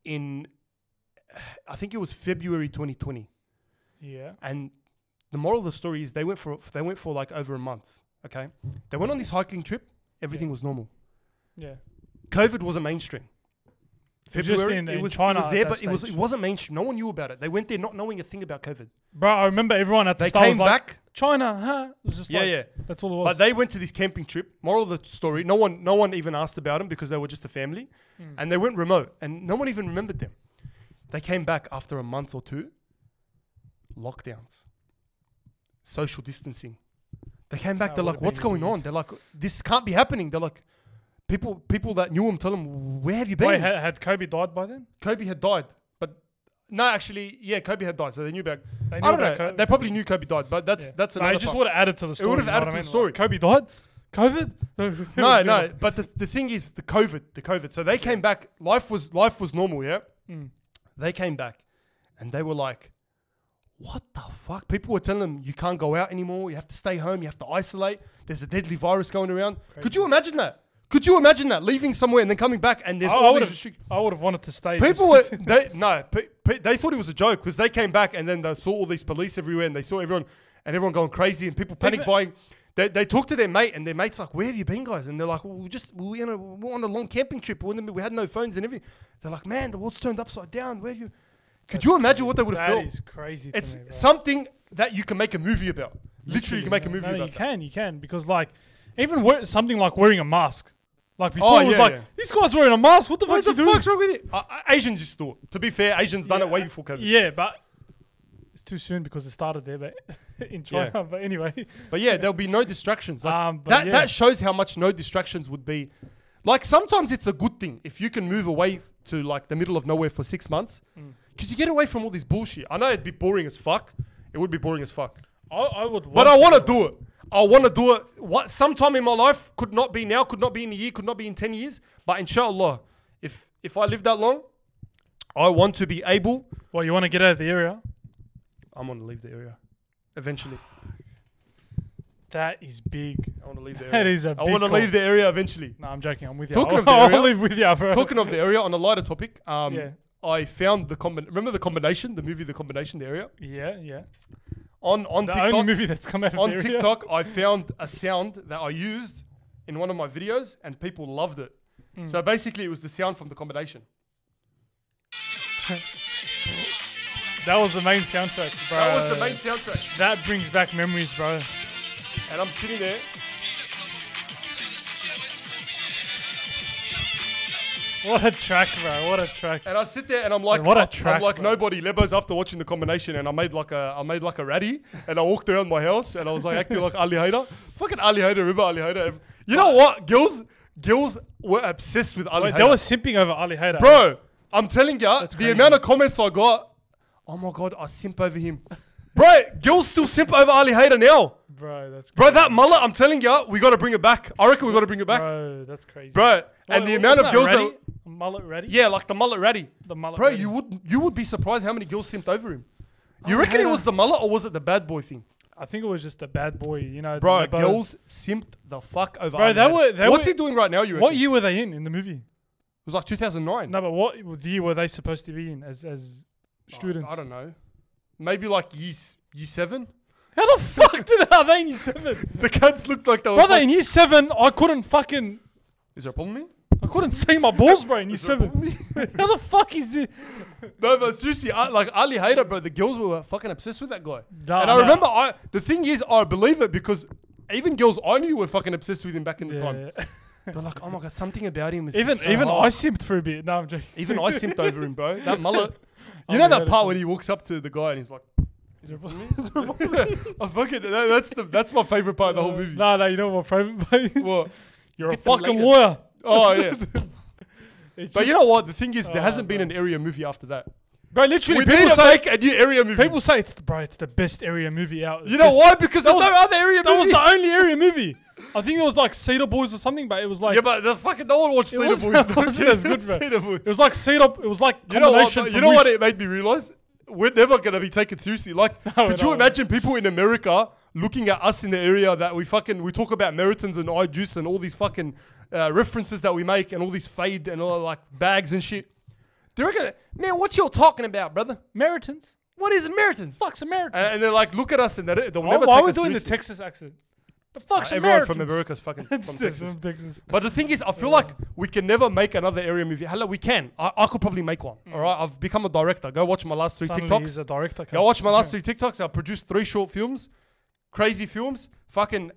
in, I think it was February 2020. Yeah. And the moral of the story is they went for like over a month. Okay. They went on this hiking trip. Everything was normal. Yeah. COVID wasn't mainstream. It was just February, in it was China there, at but that it stage. wasn't mainstream. No one knew about it. They went there not knowing a thing about COVID. Bro, I remember everyone at the They start came was like, back. China, huh? It was just Yeah, like, yeah. That's all it was. But they went to this camping trip. Moral of the story: no one even asked about them because they were just a family, and they went remote, and no one even remembered them. They came back after a month or two. Lockdowns, social distancing. They came back. They're would've like, "What's been going on?" They're like, "This can't be happening." They're like, people that knew him tell them, "Where have you been?" Wait, had Kobe died by then? Kobe had died, but no, actually, yeah, Kobe had died, so they knew about. They I knew don't know. about Kobe. They probably knew Kobe died, but that's But another. it just part. would have added to the story. would have you know added what to I the mean? story. Like, Kobe died? COVID? No, but the thing is the COVID. So they came back. Life was normal, yeah. They came back, and they were like, "What the fuck?" People were telling them you can't go out anymore. You have to stay home. You have to isolate. There's a deadly virus going around. Could you imagine that? Could you imagine that leaving somewhere and then coming back and there's all these restrictions? I would have wanted to stay. People were they thought it was a joke because they came back and then they saw all these police everywhere and they saw everyone going crazy and people panic buying. They talked to their mate and their mate's like, "Where have you been, we're like, well, we're on a long camping trip. We had no phones and everything." They're like, "Man, the world's turned upside down. Where have you?" Could you imagine what they would have That felt? is crazy to It's me, bro. something that you can make a movie about. Literally, you can make a movie No, about that. you can because like even something like wearing a mask. Like before, it was yeah, like yeah. this guy's wearing a mask. What the What fuck's the he doing? fuck's wrong with it? Asians used to do it. To be fair, Asians done it way before COVID. Yeah, but it's too soon because it started there, but in China. Yeah. But anyway, But yeah, there'll be no distractions. Like, but yeah. that shows how much no distractions would be. Like sometimes it's a good thing if you can move away to like the middle of nowhere for 6 months, because you get away from all this bullshit. I know it'd be boring as fuck. It would be boring as fuck. I would. But I want to do it. I want to do it. What sometime in my life, could not be now, could not be in a year, could not be in 10 years. But inshallah, if I live that long, I want to be able. Well, you want to get out of the area? I'm going to leave the area eventually. That is big. I want to leave the That area. is a I big want to call. leave the area eventually. No, I'm joking. I'm with you. Talking I'll, of the area- I'll live with you, bro. Talking of the area, on a lighter topic, Yeah. I found remember the combination, the movie, The Combination, the area? Yeah. On The TikTok, only movie that's come out of on the area. TikTok, I found a sound that I used in one of my videos and people loved it. So basically it was the sound from The Combination. That was the main soundtrack, bro. That was the main soundtrack. That brings back memories, bro. And I'm sitting there. What a track, bro. What a track. And I sit there and I'm like, What a track, I'm like bro. nobody. Lebbo's after watching the combination, and I made like a ratty, and I walked around my house, and I was like acting like Ali Hader. Fucking Ali Hader, remember Ali Hader? You know what? Girls were obsessed with Ali Wait, Hader. they were simping over Ali Hader. Bro, I'm telling you, the crazy. amount of comments I got, oh my God, I simp over him. Bro, girls still simp over Ali Hader now. Bro, that's Bro, crazy. that mullet, I'm telling you, we got to bring it back. I reckon we got to bring it back. Bro, that's crazy. Bro, and the amount of girls that... Mullet ready? Yeah, like the mullet ratty. The mullet Bro, ready. you would be surprised how many girls simped over him. You reckon it was the mullet or was it the bad boy thing? I think it was just a bad boy, you know. Bro, the Lebbo. girls simped the fuck over Bro, Ali they Hader. were- What's he doing right now, you reckon? What year were they in the movie? It was like 2009. No, but what year were they supposed to be in as students? I don't know. Maybe like year 7? How the fuck are they in year 7? The cats looked like they were... Brother, in year 7, I couldn't fucking... Is there a problem with me? I couldn't see my balls, bro, in year 7. How the fuck is it? No, but seriously, like Ali Hader, bro, the girls were fucking obsessed with that guy. Nah, and I nah. remember, the thing is, I believe it because even girls I knew were fucking obsessed with him back in the time. Yeah. They're like, oh my God, something about him is Even so even hot. I simped for a bit. No, I'm joking. Even I simped over him, bro. That mullet. You Oh know my that God, part when he walks up to the guy and he's like, Is there a problem? I fucking, that's my favorite part of the whole movie. No, you know what my favorite part is? What? You're a Get them fucking later. lawyer. Oh, yeah. It's But just- you know what? The thing is, there hasn't been bro. an area movie after that. Bro, literally, We people need to say, make a new area movie. people say it's the best area movie out. You know why? Because That there's was- no other area That was movie. the only area movie. I think it was like Cedar Boys or something, but it was like Yeah, but the fucking no one watched It Cedar wasn't- Boys. it wasn't as good, bro. Cedar Boys. it was like Cedar. It was like You know what? combination. You from know what Wish. it made me realize? We're never gonna be taken seriously. Like, could you no. imagine people in America looking at us in the area that we talk about Meritons and eye juice and all these fucking references that we make and all these fade and all like bags and shit. They're gonna, man, what you talking about, brother? Meritons. What is Meritons? Fuck's Americans. And they're like, look at us and they'll Why never are take we us doing the seriously. Texas accent? The fuck's Everyone Americans? from America's fucking from Texas. From Texas. But the thing is, I feel like we can never make another area movie. Hello, we can. I could probably make one. All right, I've become a director. Go watch my last 3 Suddenly TikToks. he's a director. Go watch my last 3 TikToks. I produced 3 short films, crazy films, fucking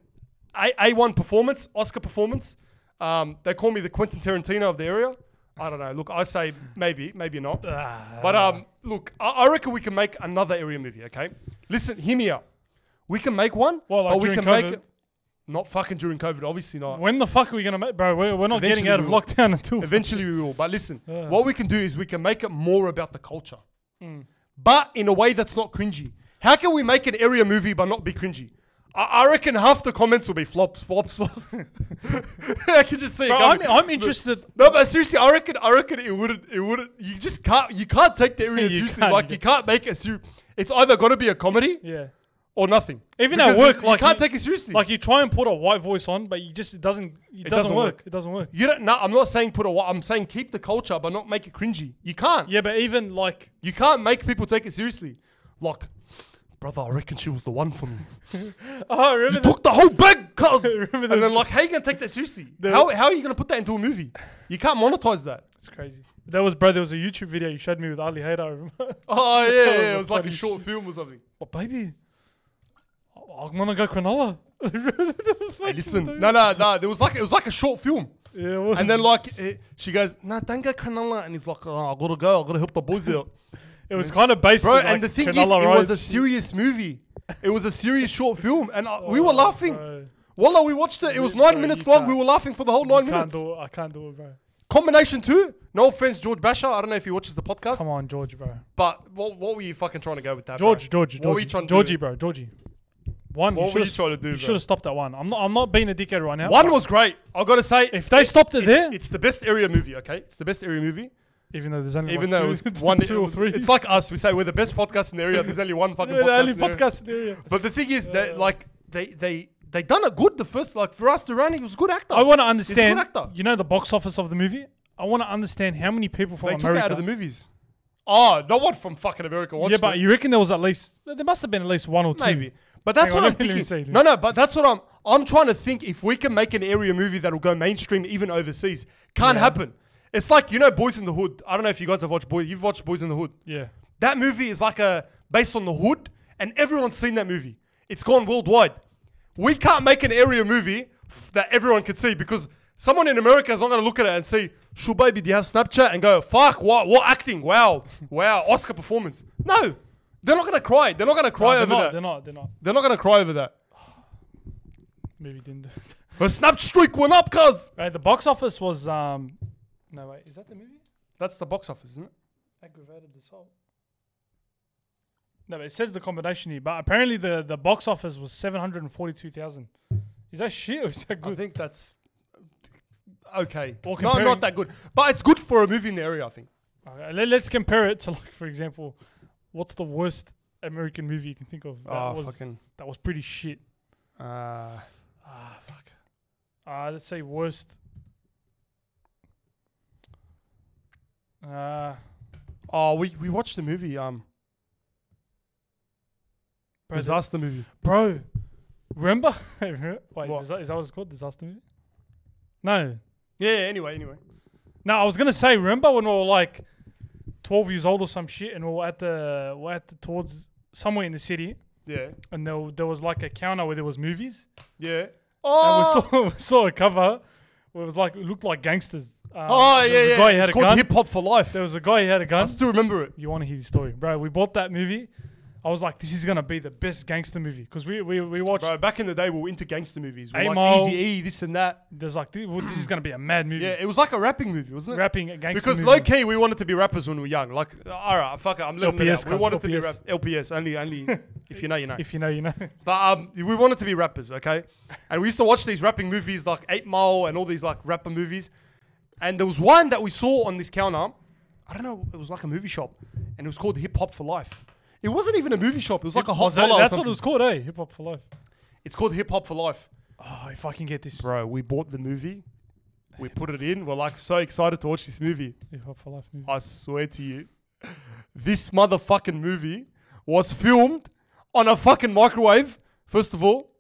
A1 performance, Oscar performance. They call me the Quentin Tarantino of the area. I don't know. Look, I say maybe not. But look, I reckon we can make another area movie. Okay, listen, hear me out. We can make one, Well, like but we during can make COVID? it not fucking during COVID. Obviously not. When the fuck are we gonna make, bro? We're not Eventually getting out of we will. lockdown until. Eventually we will. But listen, what we can do is we can make it more about the culture, but in a way that's not cringy. How can we make an area movie but not be cringy? I reckon half the comments will be flops. I can just see it Bro, coming. I'm interested. No, but seriously, I reckon it wouldn't. You just can't. You can't take the area You seriously. can't, Like you can't make it serious. It's either got to be a comedy Yeah. or nothing. Even Because at work, you like can't you- take it seriously. Like you try and put a white voice on, but it doesn't doesn't work. work. It doesn't work. you don't. No, I'm not saying I'm saying keep the culture, but not make it cringy. You can't. Yeah, but even like You can't make people take it seriously. Like, brother, I reckon she was the one for me. oh, remember You took the whole bag, cuz. Remember And the- then like, how you gonna take that seriously? How are you gonna put that into a movie? You can't monetize that. It's crazy. There was a YouTube video you showed me with Ali Hader. I remember. Oh yeah, was it a was like a funny short shit. film or something. But baby, I'm gonna go Cronulla. Hey, listen, no. It was like a short film. Yeah, it was. And then like she goes, nah, don't go Cronulla. And he's like, oh, I gotta go. I gotta help the boys out. it was kind of based. Bro, on, like, and the thing is, Cronulla it was a riots. serious movie. It was a serious short film, and we were laughing. Bro. Wallah, we watched it. It was 9 Bro, minutes you long. We can't- were laughing for the whole 9 minutes. I can't do it, bro. Combination 2. No offense, George Basher. I don't know if he watches the podcast. Come on, George, bro. But what were you fucking trying to go with that, George, bro? George, What were you trying to Georgie, do? bro, Georgie. One, What were you trying to do, You bro? should have stopped at one. I'm not being a dickhead right now. One was great. I gotta say, If they stopped it there, it's the best area movie. Okay, it's the best area movie. even though there's only Even like though it two, was one, two or three. It's like us. We say we're the best podcast in the area. There's only one fucking We're the podcast. only in the area. podcast in the area. But the thing is that like they done it good. The first like for us to run, he was a good actor. I want to He's a understand. good actor. You know the box office of the movie. I want to understand how many people from They took America. it out of the movies. Oh, no one from fucking America watched Yeah, but it. you reckon there was at least there must have been at least one or two. Maybe. But that's Hang what on, I'm let me thinking. see. No, but that's what I'm trying to think if we can make an area movie that'll go mainstream even overseas. Can't happen. It's like, you know, Boys in the Hood. I don't know if you guys have watched You've watched Boys in the Hood. Yeah. That movie is like based on the hood, and everyone's seen that movie. It's gone worldwide. We can't make an area movie that everyone can see because someone in America is not going to look at it and say, "Sure, baby, do you have Snapchat?" and go, "Fuck, what acting? Wow, Oscar performance." No, they're not going to cry. They're not going to cry over that. They're not. They're not going to cry over that. Maybe didn't. Her snap streak went up, cuz. Right, the box office was no wait, is that the movie? That's the box office, isn't it? Aggravated assault. No, but it says the combination here, but apparently the box office was 742,000. Is that shit or is that good? I think that's okay. Or No, not that good. But it's good for a movie in the area, I think. Okay, let's compare it to, like, for example, what's the worst American movie you can think of? That was pretty shit. Fuck. Let's say worst. We watched the movie. Disaster movie. Bro, remember? Wait, What? is that what it's called? Disaster movie? No. Yeah. Anyway. No, I was gonna say, remember when we were like 12 years old or some shit, and we were at towards somewhere in the city, Yeah. and there was like a counter where there was movies, Yeah. and we saw a cover where it looked like gangsters. There was a guy who had It's a called gun. Hip Hop for Life. There was a guy who had a I gun. still remember it. You want to hear the story, bro? We bought that movie. I was like, this is gonna be the best gangster movie because we watched. Bro, back in the day, we were into gangster movies. We were Amo. like Easy-E, this and that. There's like, this is gonna be a mad movie. Yeah, it was like a rapping movie, wasn't it? Rapping a gangster Because movie. low key, we wanted to be rappers when we were young. Like, all right, fuck it, I'm letting it LPS, out. We wanted to be LPS. LPS, only if you know, you know. If you know, you know. But we wanted to be rappers, okay? And we used to watch these rapping movies like 8 Mile and all these like rapper movies. And there was one that we saw on this counter. I don't know, it was like a movie shop. And it was called Hip Hop for Life. It wasn't even a movie shop. It was like a hot dollar. That's what it was called, eh? Hip Hop for Life. It's called Hip Hop for Life. Oh, if I can get this. Bro, we bought the movie. We put it in. We're like so excited to watch this movie. Hip Hop for Life movie. I swear to you, this motherfucking movie was filmed on a fucking microwave. First of all,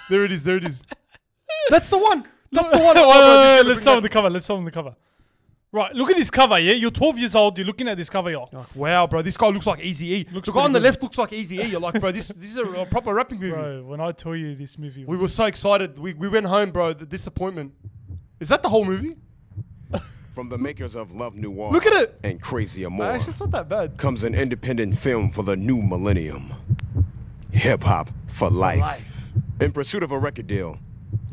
there it is. That's the one. That's the one. Let's show them the cover. Right, look at this cover, yeah? You're 12 years old, you're looking at this cover, you're like, Wow, bro, this guy looks like Eazy-E. The guy on the left looks like Eazy-E. You're like, bro, this is a proper rapping movie. bro, when I tell you this movie We were so excited. We went home, bro. The disappointment. Is that the whole movie? From the makers of Love Noir Look at it. and Crazy Amore It's just not that bad. comes an independent film for the new millennium. Hip Hop for life. In pursuit of a record deal,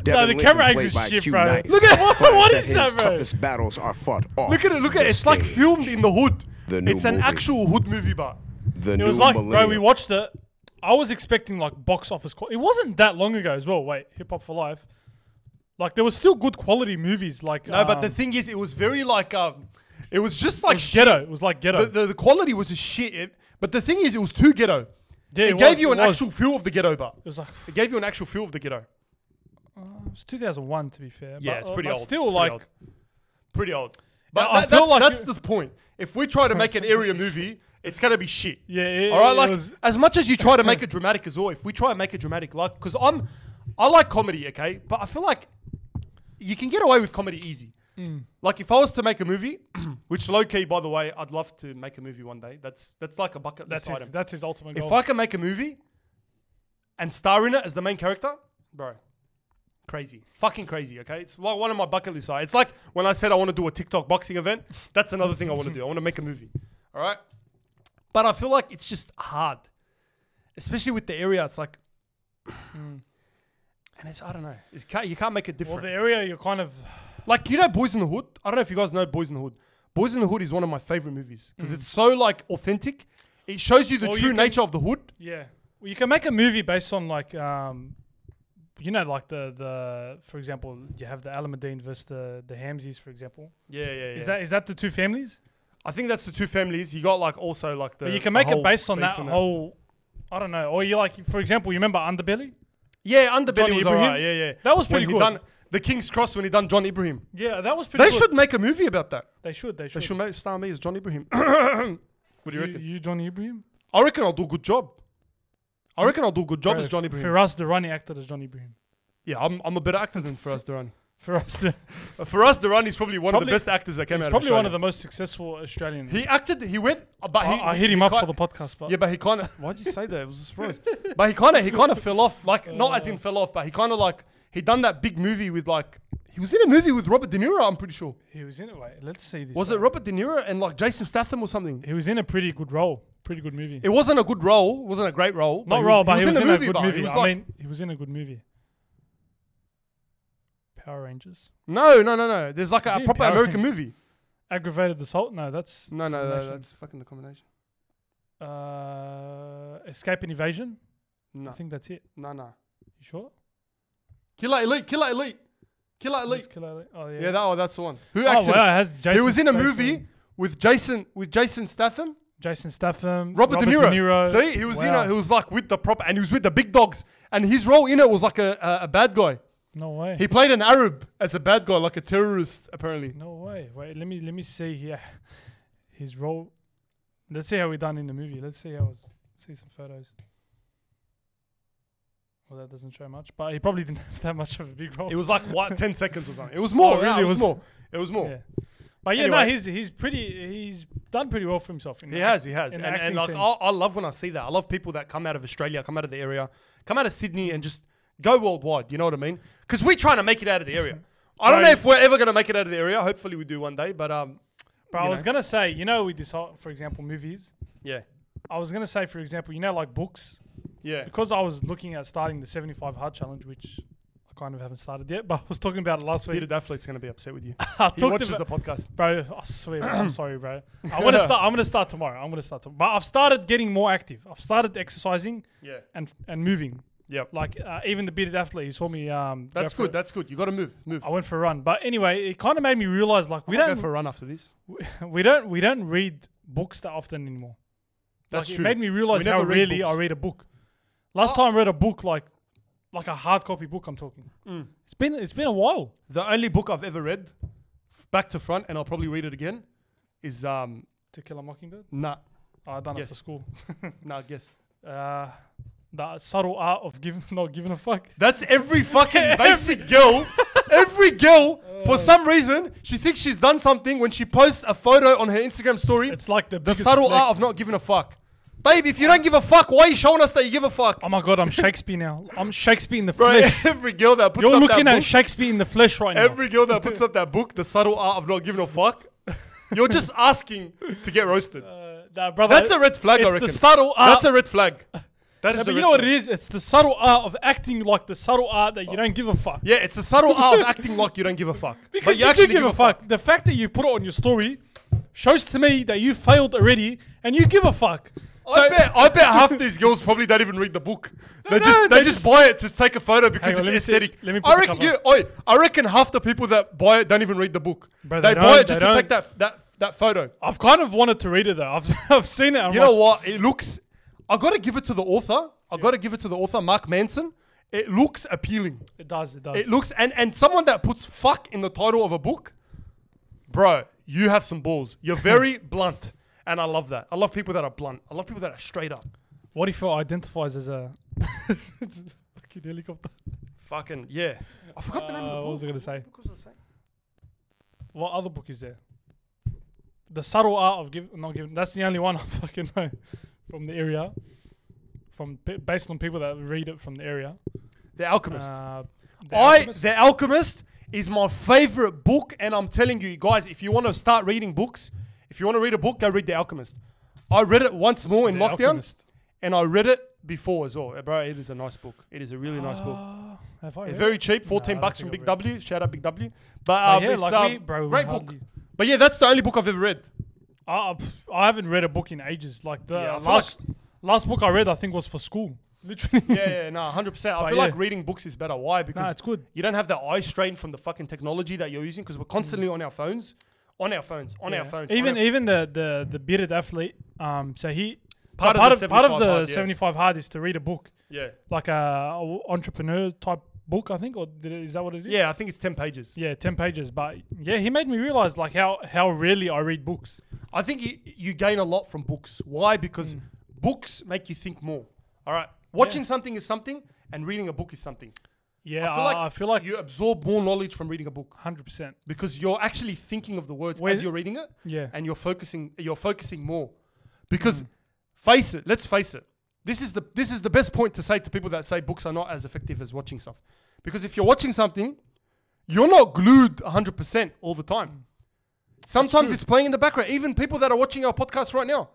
Devin the camera Lincoln, angle's played by shit, Q bro. Nice, Look at- finds what is his that, bro? toughest battles are fought off Look at it. the It's like stage. filmed in the hood. The new It's an movie. actual hood movie, but The It new was like, millennium. bro, we watched it. I was expecting like box office. It wasn't that long ago as well. Wait, Hip Hop for Life. Like there was still good quality movies. Like no. But the thing is, it was very like it was just like shit. ghetto. It was like ghetto. The quality was just shit. But the thing is, it was too ghetto. yeah, It gave was, you it an was. actual feel of the ghetto, but It was like it gave you an actual feel of the ghetto. it was 2001 to be fair. Yeah, but, it's pretty but old. Still, It's like pretty old. But I feel like that's the point. If we try to make an area movie, it's gonna be shit. yeah. All right, it like was, as much as you try to make it dramatic as well. If we try and make it dramatic, like because I like comedy, okay, but I feel like you can get away with comedy easy. Like if I was to make a movie, which low key, by the way, I'd love to make a movie one day. That's like a bucket list item. that's his ultimate goal. If I can make a movie and star in it as the main character, bro, crazy, fucking crazy. Okay, it's like one of my bucket list items. It's like when I said I want to do a TikTok boxing event. That's another thing I want to do. I want to make a movie. All right, but I feel like it's just hard, especially with the area. It's like, and it's I don't know. You can't make it well, different. the area you're kind of Like, you know Boys in the Hood? I don't know if you guys know Boys in the Hood. Boys in the Hood is one of my favorite movies because it's so like authentic. It shows you the Well, you true can- nature of the hood. yeah. Well, you can make a movie based on like you know, like the for example, you have the Alameddine versus the Hamsies, for example. Yeah. Is that the two families? I think that's the two families. You got like also like the. But you can the make it whole based on beef that and whole. I don't know. Or you like, for example, you remember Underbelly? Yeah, Underbelly Johnny was Ibrahim? alright. Yeah. That was When pretty he good. done the King's Cross when he done John Ibrahim. Yeah, that was pretty They good. should make a movie about that. They should. They should make star me as John Ibrahim. What do you reckon? You Johnny Ibrahim? I reckon I'll do a good job. as John Ibrahim. Firas Durrani acted as Johnny Ibrahim. Yeah, I'm a better actor than Firas Durrani. For us to, For us, Durrani is probably one of the best actors that came he's out of probably one of Australia. the most successful Australian. He acted. He went. But I hit him up for the podcast, but Yeah, but he kind of. Why'd you say that? It was a surprise. But he kind of fell off. Like not as in fell off, but he kind of like he done that big movie with like he was in a movie with Robert De Niro. I'm pretty sure. he was in it. Wait, let's see this. Was it Robert De Niro and like Jason Statham or something? He was in a pretty good role. Pretty good movie. It wasn't a good role. It wasn't a great role. Not role, but he was in a good but movie. he was I like, mean, he was in a good movie. Power Rangers. no. There's like Is a he in proper Power American Rangers? movie. Aggravated assault? No, that's No, combination. that's fucking the combination. Escape and evasion. No, I think that's it. no. You sure? Killer Elite. Let's kill Ellie. Oh yeah. Yeah, that's the one. Who Oh actually? wow, it has Jason He was in a Statham, movie with Jason Statham, Jason Statham, Robert De Niro. See, he was Wow. he was like with the proper, and he was with the big dogs, and his role in it was like a bad guy. No way. He played an Arab as a bad guy, like a terrorist, apparently. No way. Wait, let me see here. His role. Let's see how we done in the movie. Let's see see some photos. Well, that doesn't show much, but he probably didn't have that much of a big role. It was like what 10 seconds or something. It was more. Oh, really? It was more. It was more. Yeah. But yeah, Anyway. no, he's done pretty well for himself. He has. in And the acting like scene. I love when I see that. I love people that come out of Australia, come out of the area, come out of Sydney, and just go worldwide. You know what I mean? Because we're trying to make it out of the area. I don't know if we're ever gonna make it out of the area. Hopefully, we do one day. But Bro, I was gonna say, with this, for example, movies. yeah, I was gonna say, for example, like books. yeah. Because I was looking at starting the 75 hard challenge, which I kind of haven't started yet, but I was talking about it last week. Peter Daffle's gonna be upset with you. I He talked watches about, the podcast. bro. I swear, I'm sorry, bro. I'm gonna start tomorrow. But I've started getting more active. I've started exercising Yeah. and moving. Yep. Like even the bearded athlete, he saw me. That's good. That's good. You got to move. I went for a run, but anyway, it kind of made me realize like we I'll don't go for a run after this. we don't read books that often anymore. That's Like, true. it made me realize We how never read rarely books. I read a book. Last time I read a book like a hard copy book. I'm talking. It's been a while. The only book I've ever read, back to front, and I'll probably read it again, is To Kill a Mockingbird. nah, I done it Yes. for school. guess. The subtle art of not giving a fuck. That's every fucking basic girl. Every girl, for some reason, she thinks she's done something when she posts a photo on her Instagram story. It's like the The biggest subtle flex. art of not giving a fuck. Babe, if you don't give a fuck, why are you showing us that you give a fuck? Oh my god, I'm Shakespeare now. I'm Shakespeare in the Bro, flesh. every girl that puts You're up looking that at book, Shakespeare in the flesh right now. every girl that puts up that book, The Subtle Art of Not Giving a Fuck, you're just asking to get roasted. Brother, That's a red flag, I it's reckon. the subtle art. That's a red flag. That is Yeah, a but you red know what flag. it is? It's the subtle art of acting like the subtle art that you don't give a fuck. Yeah, it's the subtle art of acting like you don't give a fuck. Because but you actually do give a fuck. The fact that you put it on your story shows to me that you failed already and you give a fuck. I bet half these girls probably don't even read the book. They they just buy it to take a photo because Hang on, it's let me see. aesthetic. Let me put I the reckon cover I reckon half the people that buy it don't even read the book. Bro, they they buy don't- it just they to take don't. that photo. I've kind of wanted to read it though. I've seen it. I'm You like, know what? It looks. I got to give it to the author. Mark Manson. It looks appealing. It does. It looks and someone that puts fuck in the title of a book, bro, you have some balls. You're very blunt, and I love that. I love people that are blunt. I love people that are straight up. What if it identifies as a fucking helicopter? Fucking yeah. I forgot the name of the book. What was I gonna say? What was I saying? What other book is there? The Subtle Art of Not Giving. That's the only one I fucking know from the area. Based on people that read it from the area. The Alchemist. The Alchemist? The Alchemist is my favorite book, and I'm telling you guys, if you want to start reading books, if you want to read a book, go read The Alchemist. I read it once more in The lockdown, Alchemist. and I read it before as well. Bro, it is a nice book. It is a really nice book. Have I It's read very it? cheap, No, I 14 don't bucks think from Big I've read W. Shout out Big W. But yeah, it's like we great book. hardly- But yeah, that's the only book I've ever read. I haven't read a book in ages. Like the Yeah, I feel last book I read, I think was for school. Literally. Yeah, no, 100%. I But feel yeah. like reading books is better. Why? Because it's good. you don't have the eye strain from the fucking technology that you're using because we're constantly on our phones. On our phones. Even the bearded athlete. So he Part part of the of 75 the hard, yeah. 75 hard is to read a book, Yeah. like a entrepreneur type book, I think, or is that what it is? Yeah, I think it's 10 pages. Yeah, 10 pages. But yeah, he made me realize like how rarely I read books. I think you gain a lot from books. Why? Because books make you think more. All right. Watching something is something and reading a book is something. Yeah, I feel like you absorb more knowledge from reading a book 100%. because you're actually thinking of the words Where- as you're reading it. Yeah. And you're focusing more. Because let's face it. This is the best point to say to people that say books are not as effective as watching stuff. Because if you're watching something, you're not glued 100% all the time. Sometimes it's playing in the background. Even people that are watching our podcast right now,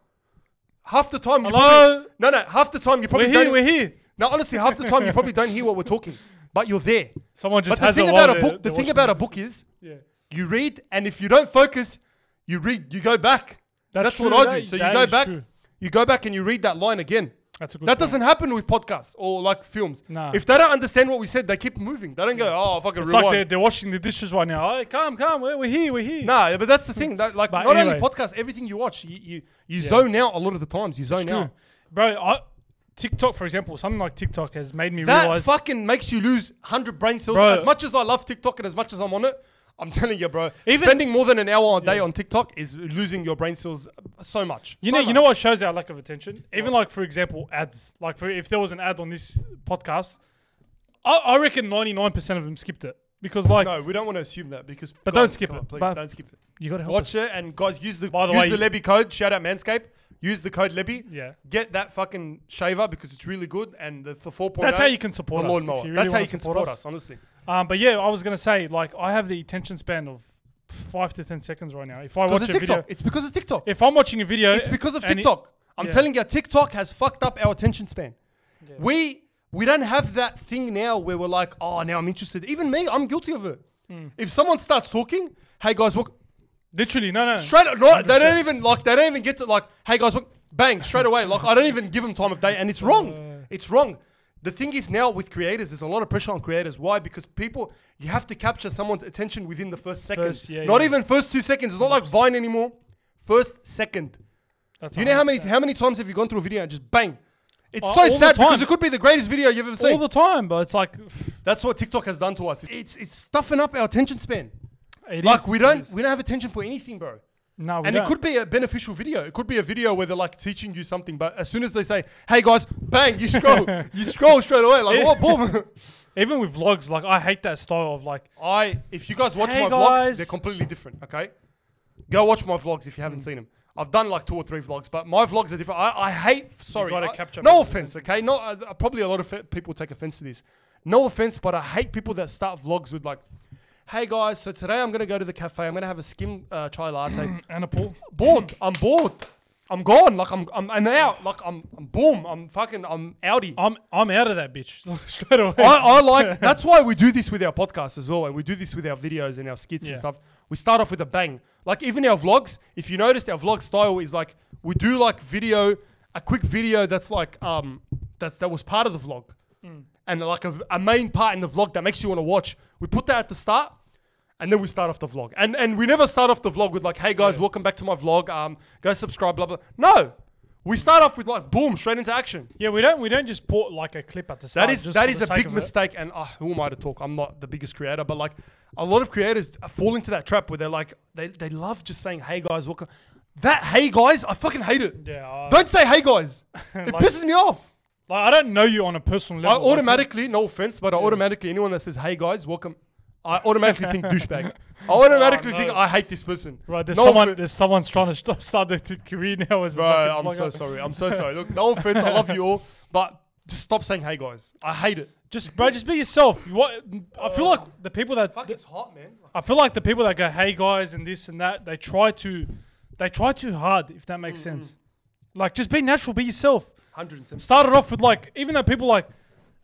half the time half the time you probably We're here. No, honestly, half the time you probably don't hear what we're talking, but you're there. Someone just But has the thing it while about a book, they're the thing watching about a it. book is Yeah. you read, and if you don't focus, you read, you go back. That's true, what I do. So you that go is back, true. you go back and you read that line again. That's a good That point. doesn't happen with podcasts or like films. Nah. If they don't understand what we said, they keep moving. They don't go, oh, fucking It's rewind. like they're washing the dishes right now. Hey, come, we're here. Nah, but that's the thing. Like, But not anyway. only podcasts, everything you watch, you zone out a lot of the times. You zone It's out. true. Bro, TikTok, for example, something like TikTok has made me That realize... fucking makes you lose 100 brain cells. Bro. As much as I love TikTok and as much as I'm on it, I'm telling you, bro, Even- spending more than an hour a day on TikTok is losing your brain cells so much. You know what shows our lack of attention? Even like, for example, ads. Like, if there was an ad on this podcast, I reckon 99% of them skipped it. Because, like, No, we don't want to assume that because. But guys, don't skip come it. on, please, But don't skip it. you got to help Watch us. it and guys, use the By the way, Lebbie code. Shout out Manscaped. Use the code Lebbie. Yeah. Get that fucking shaver because it's really good and the 4.0. That's how you can support the us. lawnmower. If you really That's how wanna you can support us, honestly. But yeah, I was going to say, like, I have the attention span of 5 to 10 seconds right now. If I Because watch of a video... TikTok. It's because of TikTok. If I'm watching a video... It's because of and TikTok. I'm yeah. telling you, TikTok has fucked up our attention span. Yeah. We don't have that thing now where we're like, oh, now I'm interested. Even me, I'm guilty of it. Hmm. If someone starts talking, hey guys, what? Literally, no. Straight up, no, they don't even get to like, hey guys, what? Bang, straight away. Like I don't even give them time of day, and it's wrong. It's wrong. The thing is now with creators, there's a lot of pressure on creators. Why? Because you have to capture someone's attention within the first second. Not even first 2 seconds. It's not like Vine anymore. First second. That's Do you know 100%. how many times have you gone through a video and just bang? It's All so the sad time. because it could be the greatest video you've ever seen. All the time, but it's like... That's what TikTok has done to us. It's stuffing up our attention span. It Like is, we it don't is. have attention for anything, bro. No, we And don't. it could be a beneficial video. It could be a video where they're like teaching you something, but as soon as they say, "Hey guys," bang, you scroll. You scroll straight away. Like what? Boom. Even with vlogs, like I hate that style of like... If you guys watch Hey my vlogs, guys. they're completely different. Okay, go watch my vlogs if you haven't seen them. I've done like 2 or 3 vlogs, but my vlogs are different. I hate. Sorry, gotta capture no people's offense. Okay, not probably a lot of people take offense to this. No offense, but I hate people that start vlogs with like, "Hey guys, so today I'm gonna go to the cafe. I'm gonna have a skim chai latte." And a pool. Bored. I'm bored. I'm gone. Like I'm out. Like I'm boom. I'm outie. I'm out of that bitch straight away. I like. That's why we do this with our podcast as well, and we do this with our videos and our skits and Yeah. stuff. We start off with a bang. Like even our vlogs. If you noticed, our vlog style is like we do like a quick video that's like that was part of the vlog, and like a main part in the vlog that makes you want to watch. We put that at the start. And then we start off the vlog. And we never start off the vlog with like, "Hey guys, welcome back to my vlog. Go subscribe, blah, blah." No. We start off with like, boom, straight into action. Yeah, we don't just put like a clip at the start. That is a big mistake. And who am I to talk? I'm not the biggest creator. But like a lot of creators fall into that trap where they're like, they love just saying, "Hey guys, welcome." That "hey guys," I fucking hate it. Yeah. Don't say "hey guys." It Like- pisses me off. Like, I don't know you on a personal I level. automatically, no offense, but I automatically, anyone that says "hey guys, welcome," I automatically think douchebag. I automatically no. think I hate this person. Right, No offense. there's someone's trying to start their career now as a Bro, fucking I'm vlogger. so sorry. I'm so sorry. Look, no offense. I love you all, but just stop saying "hey guys." I hate it. Just be yourself. I feel like the people that It's hot, man. I feel like the people that go, "Hey guys," and this and that, they try too hard. If that makes sense. Like, just be natural. Be yourself. 110. Start it off with like, even though people like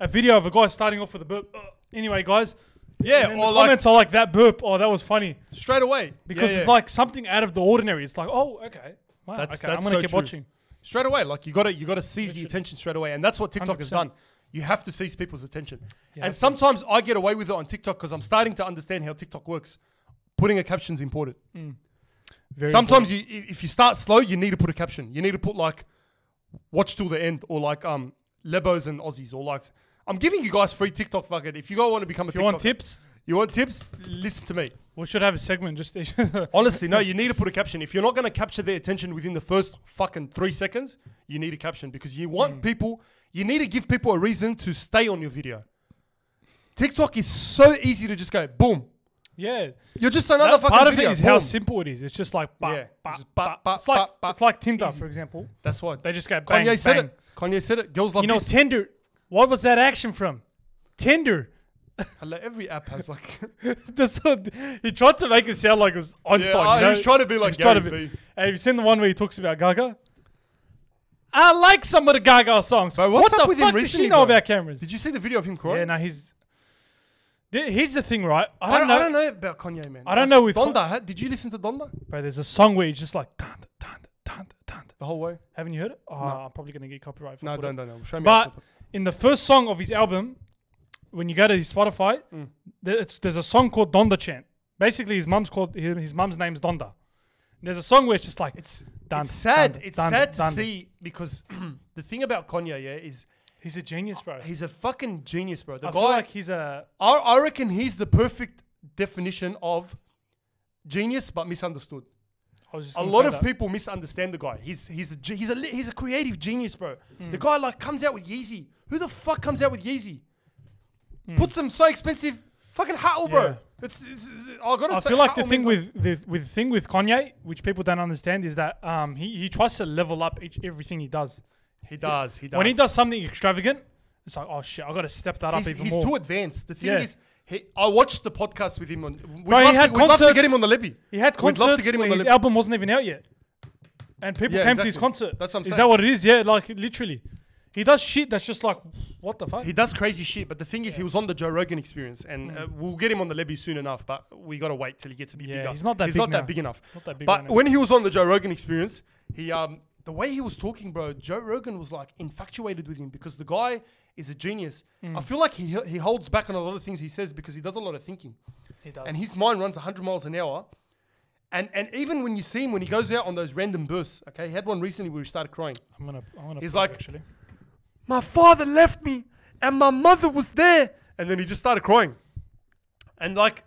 a video of a guy starting off with a burp. Anyway, guys. Yeah, And or the like comments are like that burp. Oh, that was funny straight away because Yeah, it's yeah. like something out of the ordinary. It's like, oh, okay, wow, That's okay, I'm gonna so keep true. watching. straight away. Like you gotta seize the attention straight away, and that's what TikTok has 100%. done. You have to seize people's attention. Yeah, And sometimes I get away with it on TikTok because I'm starting to understand how TikTok works. Putting a caption is important. Very Sometimes if you start slow, you need to put a caption. You need to put like watch till the end, or like Lebos and Aussies, or like I'm giving you guys free TikTok fucking. If you guys want to become a If you TikTok, want tips, you want tips, listen to me. we should have a segment just. Honestly, no, you need to put a caption. If you're not going to capture their attention within the first fucking 3 seconds, you need a caption because you want people, you need to give people a reason to stay on your video. TikTok is so easy to just go boom. Yeah. You're just another That fucking part of video. it is how boom. simple it is. It's just like, Yeah. bah, It's just bah, bah, it's like bah, bah. it's like Tinder, Easy. for example. That's what. They just go bang, Kanye said bang. it. Kanye said it. Girls love You know, this. Tinder. What was that action from? Tinder. Every app has like. That's what, he tried to make it sound like it was Einstein. you know? he's trying to be like He's trying Gary to be- Vee. Hey, have you seen the one where he talks about Gaga? I like some of the Gaga songs. Bro, what's what up the with him fuck does recently, she know bro? about cameras? Did you see the video of him crying? Yeah, no, here's the thing, right? I don't know about Kanye, man. I don't know with Donda. Did you listen to Donda Bro, there's a song where he's just like dun, dun, dun, dun. the whole way? Haven't you heard it? Oh, I'm probably gonna get copyright. If I No, put it. don't. Show me. But after. in the first song of his album, when you go to his Spotify, there's a song called Donda Chant. Basically, his mum's name's Donda. There's a song where it's just like It's dun, sad. dun, It's dun, sad dun. to see because the thing about Kanye, is He's a genius, bro. he's a fucking genius, bro. The I guy, feel like he's a I reckon he's the perfect definition of genius, but misunderstood. I was just A gonna lot say of that. people misunderstand the guy. He's a creative genius, bro. The guy like comes out with Yeezy. Who the fuck comes out with Yeezy? Put some so expensive fucking hat, bro. Yeah. It's I gotta I say, feel like the Hattel thing means with Kanye, which people don't understand, is that he tries to level up everything he does. he does. When he does something extravagant, it's like, oh shit, I got to step that up even he's more. too advanced. The thing Yeah. is, I watched the podcast with him on. We'd Bro, he love had to, we'd love to concerts. get him on the Lebbie. He had We'd concerts love to get him where on the his Lebbie. album wasn't even out yet, and people Yeah, came to his exactly. concert. That's what I'm Is saying. that what it is? Yeah, like literally, he does shit that's just like, what the fuck? He does crazy shit, but the thing is, he was on the Joe Rogan Experience, and we'll get him on the Lebbie soon enough. But we gotta wait till he gets a bit Yeah, bigger. he's not that big now. enough. Not that big But right now. when he was on the Joe Rogan Experience, he the way he was talking, bro, Joe Rogan was like infatuated with him because the guy is a genius. I feel like he holds back on a lot of things he says because he does a lot of thinking, He does. and his mind runs 100 miles an hour. And even when you see him when he goes out on those random bursts, okay, he had one recently where he started crying. I'm gonna. He's play it, like- actually. My father left me and my mother was there. And then he just started crying. And like,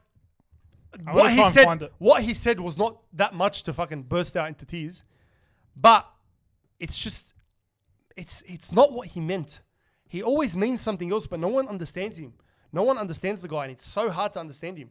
I wanna try and find it. what he said was not that much to fucking burst out into tears. But it's just, it's not what he meant. He always means something else, but no one understands him. No one understands the guy, and it's so hard to understand him.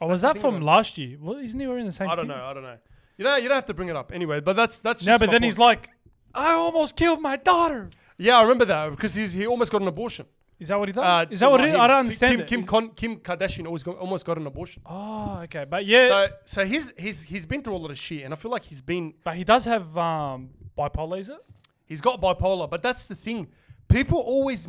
Oh, was the that thing from about- last year? Well, isn't he wearing the same? I don't thing? know. You don't have to bring it up anyway. But that's just No, but my then point. he's like, I almost killed my daughter. Yeah, I remember that because he almost got an abortion. Is that what he done? Is that what not it is? him. I don't understand Kim, it. Kim Kardashian almost got an abortion. Oh, okay, but yeah, So he's been through a lot of shit, and I feel like but he does have bipolar, is it? he's got bipolar. But that's the thing, people always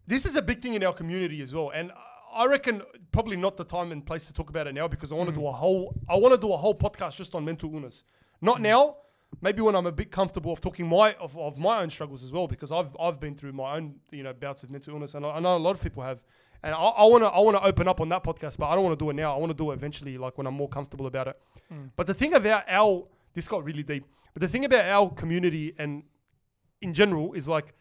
This is a big thing in our community as well, and I reckon probably not the time and place to talk about it now because I want to do a whole podcast just on mental illness. Not now. Maybe when I'm a bit comfortable of talking of my own struggles as well, because I've been through my own bouts of mental illness, and I know a lot of people have, and I want to open up on that podcast, but I don't want to do it now. I want to do it eventually, like when I'm more comfortable about it. But the thing about this got really deep. But the thing about our community and in general is like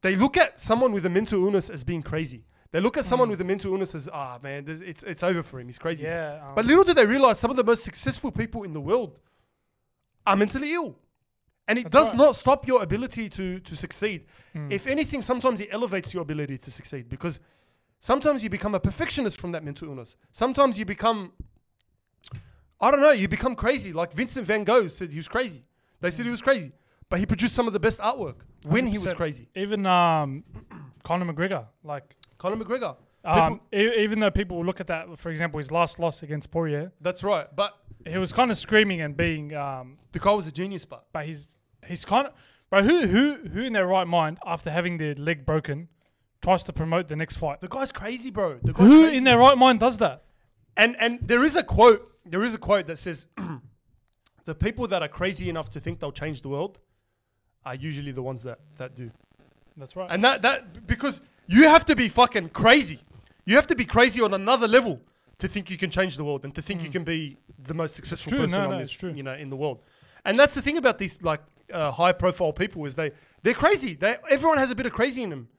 they look at someone with a mental illness as being crazy. They look at someone with a mental illness as man, it's over for him. He's crazy. Yeah. But little do they realize some of the most successful people in the world are mentally ill. And it does not stop your ability to succeed. If anything, sometimes it elevates your ability to succeed because sometimes you become a perfectionist from that mental illness. Sometimes you become, you become crazy. Like Vincent van Gogh said he was crazy. They said he was crazy. But he produced some of the best artwork when he was 100%. crazy. Even Conor McGregor, like Conor McGregor. even though people will look at that, for example, his last loss against Poirier, That's right. But he was kind of screaming and being, the guy was a genius, but he's kind of, bro. Who in their right mind after having their leg broken tries to promote the next fight? the guy's crazy, bro. The guy's Who crazy. in their right mind does that? And there is a quote that says the people that are crazy enough to think they'll change the world are usually the ones that do. That's right. And that because you have to be fucking crazy. You have to be crazy on another level to think you can change the world and to think you can be the most successful true. person No, on it's this, true. in the world. And that's the thing about these like high profile people is they're crazy. Everyone has a bit of crazy in them.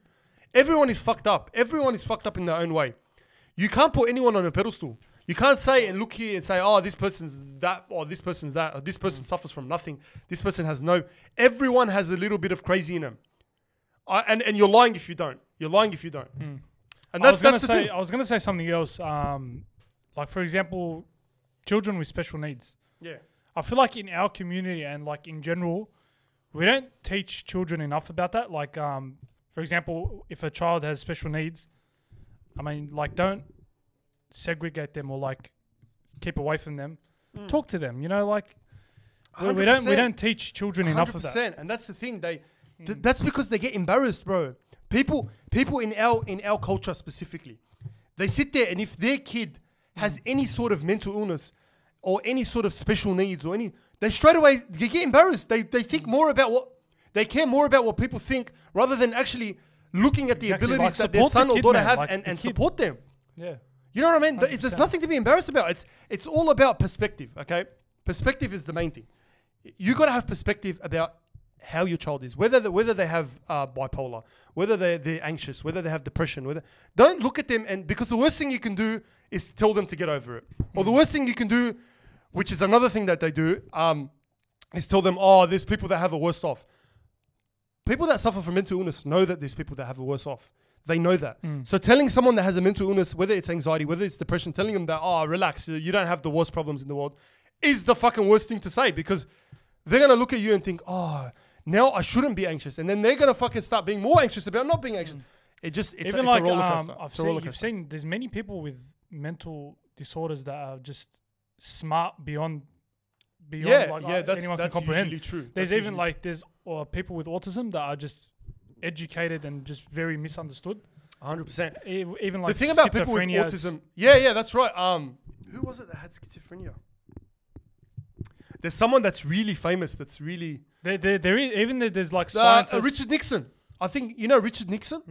Everyone is fucked up. Everyone is fucked up in their own way. You can't put anyone on a pedestal. You can't say and look here and say, oh, this person's that, or this person's that, or this person suffers from nothing. This person has no. Everyone has a little bit of crazy in them. And you're lying if you don't. You're lying if you don't. And that's the thing. I was gonna say something else. Like for example, children with special needs. Yeah. I feel like in our community and like in general, we don't teach children enough about that. Like, for example, if a child has special needs, I mean, like, don't segregate them or like keep away from them. Talk to them. You know, like we don't teach children enough of that. And that's the thing. That's because they get embarrassed, bro. People in our culture specifically, they sit there and if their kid has any sort of mental illness or any sort of special needs or they straight away they get embarrassed. They think more about they care more about what people think rather than actually looking at the abilities like that their son or daughter have like and support them. Yeah. You know what I mean? There's nothing to be embarrassed about. It's all about perspective, okay? Perspective is the main thing. You got to have perspective about how your child is, whether they have bipolar, whether they're anxious, whether they have depression. Don't look at them because the worst thing you can do is tell them to get over it. Or the worst thing you can do, which is another thing that they do, is tell them, oh, there's people that have it worse off. People that suffer from mental illness know that there's people that have it worse off. They know that. So telling someone that has a mental illness, whether it's anxiety, whether it's depression, telling them that, oh, relax, you don't have the worst problems in the world, is the fucking worst thing to say because they're going to look at you and think, oh, now I shouldn't be anxious. And then they're going to fucking start being more anxious about not being anxious. It's even a roller coaster. You've seen there's many people with mental disorders that are just smart beyond anyone can comprehend. Usually true. There's even like there's people with autism that are just educated and just very misunderstood. 100%. Even like the thing about people with autism, that's right. Who was it that had schizophrenia? There's someone that's really famous. That's really there's like scientists. Richard Nixon. I think you know Richard Nixon.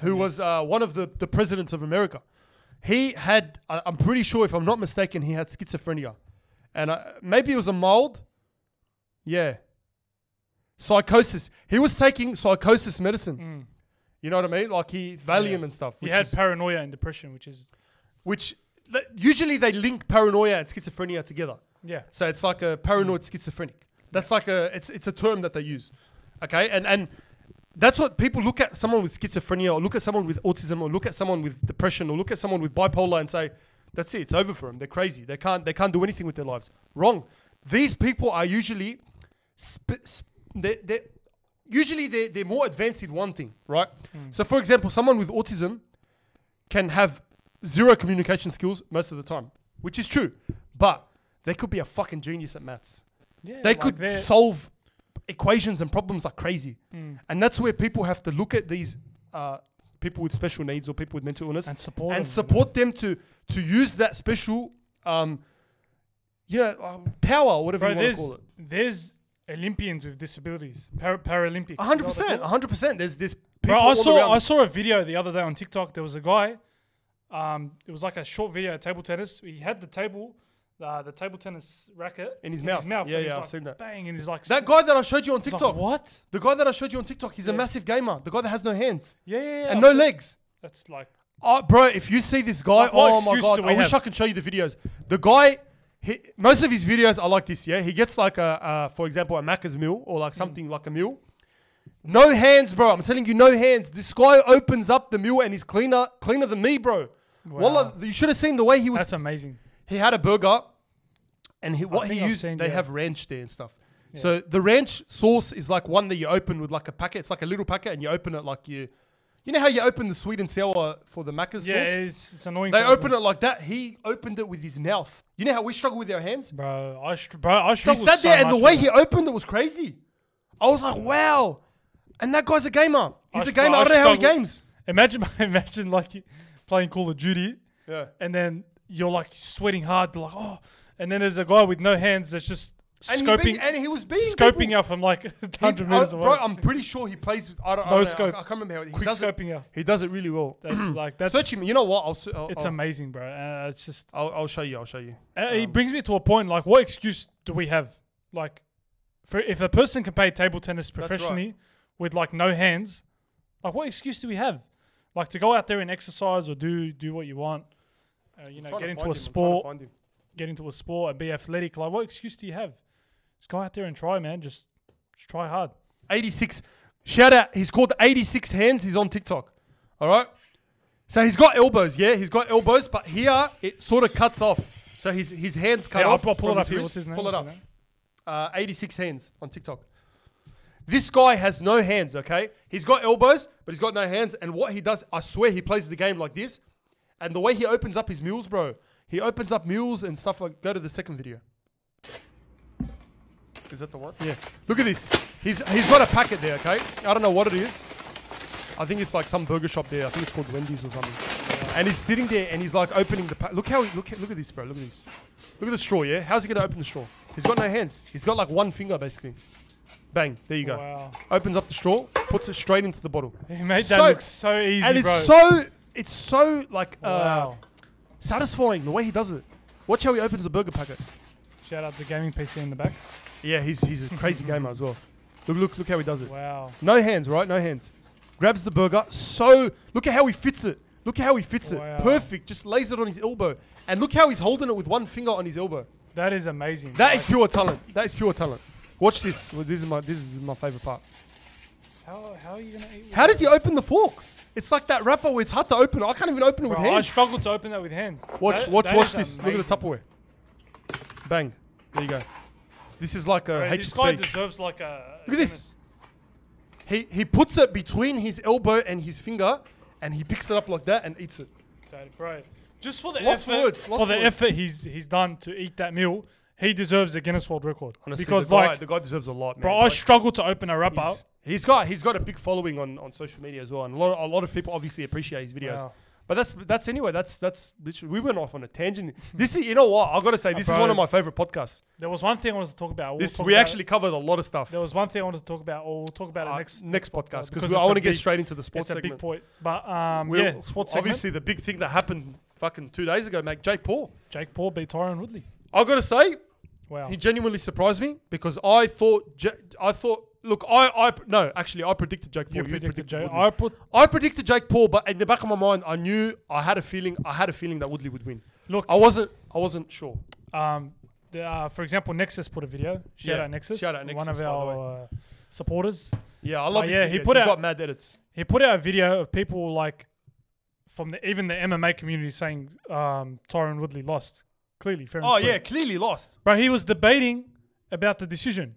Who was one of the presidents of America. He had, I'm pretty sure, if I'm not mistaken, he had schizophrenia, and maybe it was a mild. Yeah. Psychosis. He was taking psychosis medicine. You know what I mean? Like Valium and stuff. He had paranoia and depression, which usually they link paranoia and schizophrenia together. Yeah. So it's like a paranoid schizophrenic. That's like it's a term that they use. Okay? And that's what people look at someone with schizophrenia or look at someone with autism or look at someone with depression or look at someone with bipolar and say, that's it, it's over for them. They're crazy. They can't do anything with their lives. Wrong. These people are usually they're more advanced in one thing, right? So for example, someone with autism can have zero communication skills most of the time, which is true. But they could be a fucking genius at maths. Yeah, they could solve equations and problems like crazy. And that's where people have to look at these people with special needs or people with mental illness and support them to use that special power or whatever you want to call it. There's Olympians with disabilities, Paralympics. 100%, 100%. There's people I saw a video the other day on TikTok. There was a guy. It was like a short video of table tennis. He had the table tennis racket in his mouth. Yeah, I've seen that. Bang, and he's like that guy that I showed you on TikTok. Like, what? The guy that I showed you on TikTok. He's a massive gamer. The guy that has no hands. Yeah. And no legs. That's like. Oh, bro, if you see this guy, oh my god, I wish I could show you the videos. The guy. Most of his videos are like this, yeah? He gets like for example, a Macca's meal or like something like a meal. No hands, bro. I'm telling you, no hands. This guy opens up the meal and he's cleaner than me, bro. Wow. Wallah, you should have seen the way he was. That's amazing. He had a burger and they have ranch there and stuff. Yeah. So the ranch sauce is like one that you open with like a packet. It's like a little packet and you open it like you know how you open the sweet and sour for the Macca's sauce? Yeah, it's annoying. They open it like that. He opened it with his mouth. You know how we struggle with our hands? Bro, I struggle. He sat there and the way he opened it was crazy. I was like, wow. And that guy's a gamer. He's a gamer. I don't know how he games. Imagine like playing Call of Duty. Yeah. And then you're like sweating hard. Like, oh. And then there's a guy with no hands that's just scoping out from like 100 meters away. Bro, I'm pretty sure he plays with. I can't remember how he does it. Scoping out. He does it really well. That's search him. You know what? It's amazing, bro. It's just. I'll show you. It brings me to a point. Like, what excuse do we have? Like, if a person can play table tennis professionally with like no hands, like what excuse do we have? Like to go out there and exercise or do what you want. Get into a sport. Get into a sport and be athletic. Like, what excuse do you have? Just go out there and try, man. Just try hard. 86. Shout out. He's called 86 Hands. He's on TikTok. All right. So he's got elbows, yeah? He's got elbows, but here it sort of cuts off. So his hands cut off. I'll pull it from up here. wrist. What's his name? Pull it up. 86 hands on TikTok. This guy has no hands, okay? He's got elbows, but he's got no hands. And what he does, I swear he plays the game like this. And the way he opens up his mules, bro. He opens up mules and stuff like... Go to the second video. Is that the one? Yeah. Look at this. He's got a packet there, okay? I don't know what it is. I think it's like some burger shop there. I think it's called Wendy's or something. Yeah. And he's sitting there and he's like opening the pack. Look at this, bro. Look at this. Look at the straw, yeah? How's he going to open the straw? He's got no hands. He's got like one finger, basically. Bang. There you go. Wow. Opens up the straw, puts it straight into the bottle. He made that look so easy, and bro. It's so like Wow. satisfying the way he does it. Watch how he opens the burger packet. Shout out to gaming PC in the back. Yeah, he's a crazy gamer as well. Look how he does it. Wow. No hands, right? No hands. Grabs the burger. So look at how he fits it. Look at how he fits Wow. it. Perfect. Just lays it on his elbow. And look how he's holding it with one finger on his elbow. That is amazing. That is pure talent. That is pure talent. Watch this. Well, this is my favorite part. How are you gonna eat? How does he open the fork? It's like that wrapper where it's hard to open. I can't even open it with Bro, I hands. struggle to open that with hands. Watch That is this. amazing. Look at the Tupperware. Bang. There you go. This is like a Bro, HSP. this guy deserves like a... Look at this. He puts it between his elbow and his finger, and he picks it up like that and eats it. Bro, just for the Lost effort, words, lost words. effort he's done to eat that meal, he deserves a Guinness World Record. Honestly, because the guy deserves a lot, man. bro, I struggle to open a wrapper. He's got a big following on social media as well, and a lot of people obviously appreciate his videos. Wow. But that's anyway. That's literally, we went off on a tangent. This is, you know what, I got to say, this is bro, one of my favorite podcasts. There was one thing I wanted to talk about. We actually covered a lot of stuff. There was one thing I wanted to talk about. Or we'll talk about it next podcast because it's I want to a get big- straight into the sports It's a segment. big point. But sports segment. Obviously, the big thing that happened fucking 2 days ago, mate. Jake Paul. Jake Paul beat Tyron Woodley. I got to say, Wow. he genuinely surprised me because I thought. Look, I predicted Jake Paul. You predicted Jake. Woodley. I predicted Jake Paul, but in the back of my mind, I had a feeling that Woodley would win. Look, I wasn't sure. For example, Nexus put a video. Shout out Nexus. Shout out Nexus, One of by the our supporters. Yeah, I love his yeah, videos. he put He's out- got mad edits. He put out a video of people like from even the MMA community saying Tyron Woodley lost. Clearly, fair and Oh square. yeah, clearly lost. But he was debating about the decision.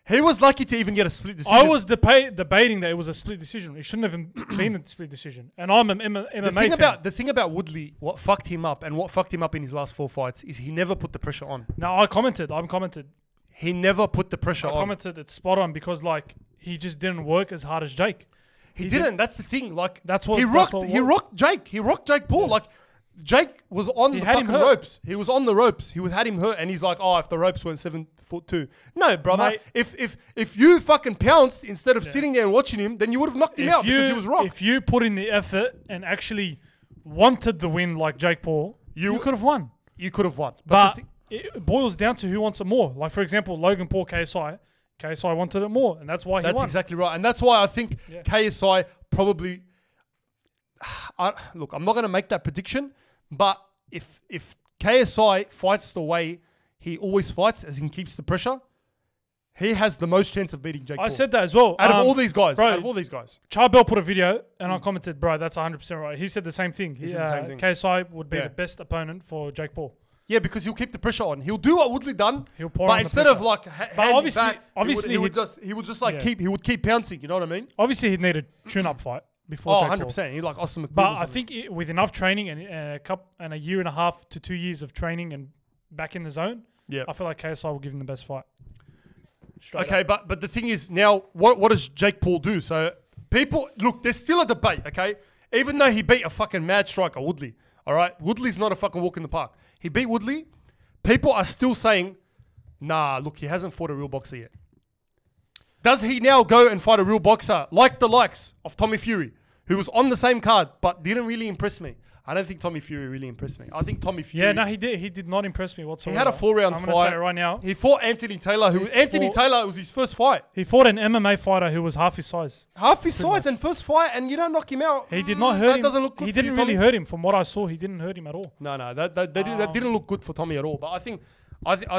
He was lucky to even get a split decision. I was debating that it was a split decision. It shouldn't have been a split decision. And I'm an MMA fan. The thing about Woodley, what fucked him up and what fucked him up in his last 4 fights is he never put the pressure on. No, I commented. He never put the pressure I on. commented it's spot on because like he just didn't work as hard as Jake. He didn't. That's the thing. Like That's what- he that's rocked. what He rocked Jake. He rocked Jake Paul. Like Jake was on the had him fucking hurt. ropes. He was on the ropes. He had him hurt, and he's like, "Oh, if the ropes weren't 7'2". No, brother. Mate. If you fucking pounced instead of sitting there and watching him, then you would have knocked him out because he was rocked. If you put in the effort and actually wanted the win like Jake Paul, you could have won. You could have won. But the thi- it boils down to who wants it more. Like, for example, Logan Paul, KSI. KSI wanted it more, and that's why he that's won. exactly right, and that's why I think Yeah. KSI probably. Look, I'm not going to make that prediction, but if KSI fights the way he always fights, as in keeps the pressure, he has the most chance of beating Jake Paul. I said that as well. Out of all these guys. bro, Out of all these guys. Charbel put a video, and I commented, bro, that's 100% right. He said the same thing. He said the same thing. KSI would be Yeah. the best opponent for Jake Paul. Yeah, because he'll keep the pressure on. He'll do what Woodley done, He'll pour but on the instead of pressure. like handing obviously- back, obviously he would just like Yeah. he would keep pouncing. You know what I mean? Obviously, he'd need a tune-up fight before Oh, Jake 100%. He like Austin McBroom. But I think with enough training and a year and a half to 2 years of training and back in the zone, yeah. I feel like KSI will give him the best fight. Straight Okay, up. but the thing is now, what does Jake Paul do? So people look, there's still a debate. Okay, even though he beat a fucking mad striker, Woodley. All right, Woodley's not a fucking walk in the park. He beat Woodley. People are still saying, nah, look, he hasn't fought a real boxer yet. Does he now go and fight a real boxer like the likes of Tommy Fury, who was on the same card but didn't really impress me? I don't think Tommy Fury really impressed me. I think Tommy Fury... Yeah, no, he did. He did not impress me whatsoever. He had a 4-round I'm fight. going to say it right now. He fought Anthony Taylor, Taylor was his first fight. He fought an MMA fighter who was half his size. Half his size and first fight, and you don't knock him out. He did not hurt that him. doesn't look good He for you, didn't really Tommy. hurt him. From what I saw, he didn't hurt him at all. No, that didn't look good for Tommy at all. But I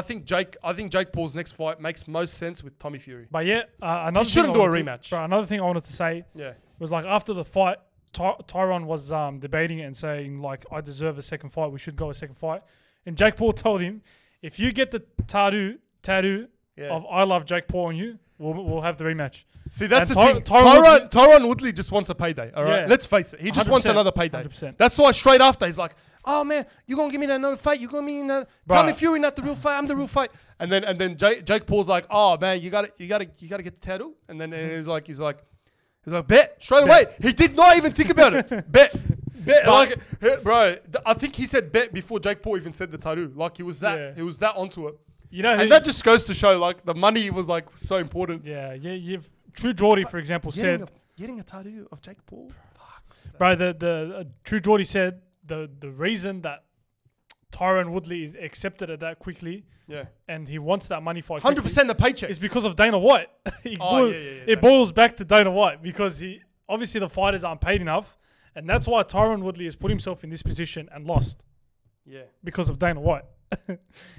think Jake Paul's next fight makes most sense with Tommy Fury. But yeah, another He shouldn't thing do I a wanted rematch. Bro, another thing I wanted to say Yeah. was like after the fight, Tyron was debating it and saying like, I deserve a second fight. We should go a second fight. And Jake Paul told him, if you get the tattoo of I love Jake Paul on you, we'll have the rematch. See, that's And the thing. Tyron Woodley just wants a payday. All right, Yeah. let's face it. He just wants 100%, another payday. 100%. That's why straight after he's like, "Oh man, you gonna give me another fight? You gonna me another? Tell me Bruh. Fury not the real fight. I'm the real fight." And then Jake Paul's like, "Oh man, you gotta get the tattoo." And then he's like, "Bet straight away." He did not even think about it. Bet. Like, bro, I think he said bet before Jake Paul even said the tattoo. Like he was that onto it. You know, And that just goes to show like the money was like so important. you've True Geordie, for example, said Getting a tattoo of Jake Paul? bro, the True Geordie said the reason that Tyron Woodley is accepted it that quickly, and he wants that money for 100% the paycheck is because of Dana White. It boils back to Dana White because he obviously the fighters aren't paid enough, and that's why Tyron Woodley has put himself in this position and lost. Because of Dana White,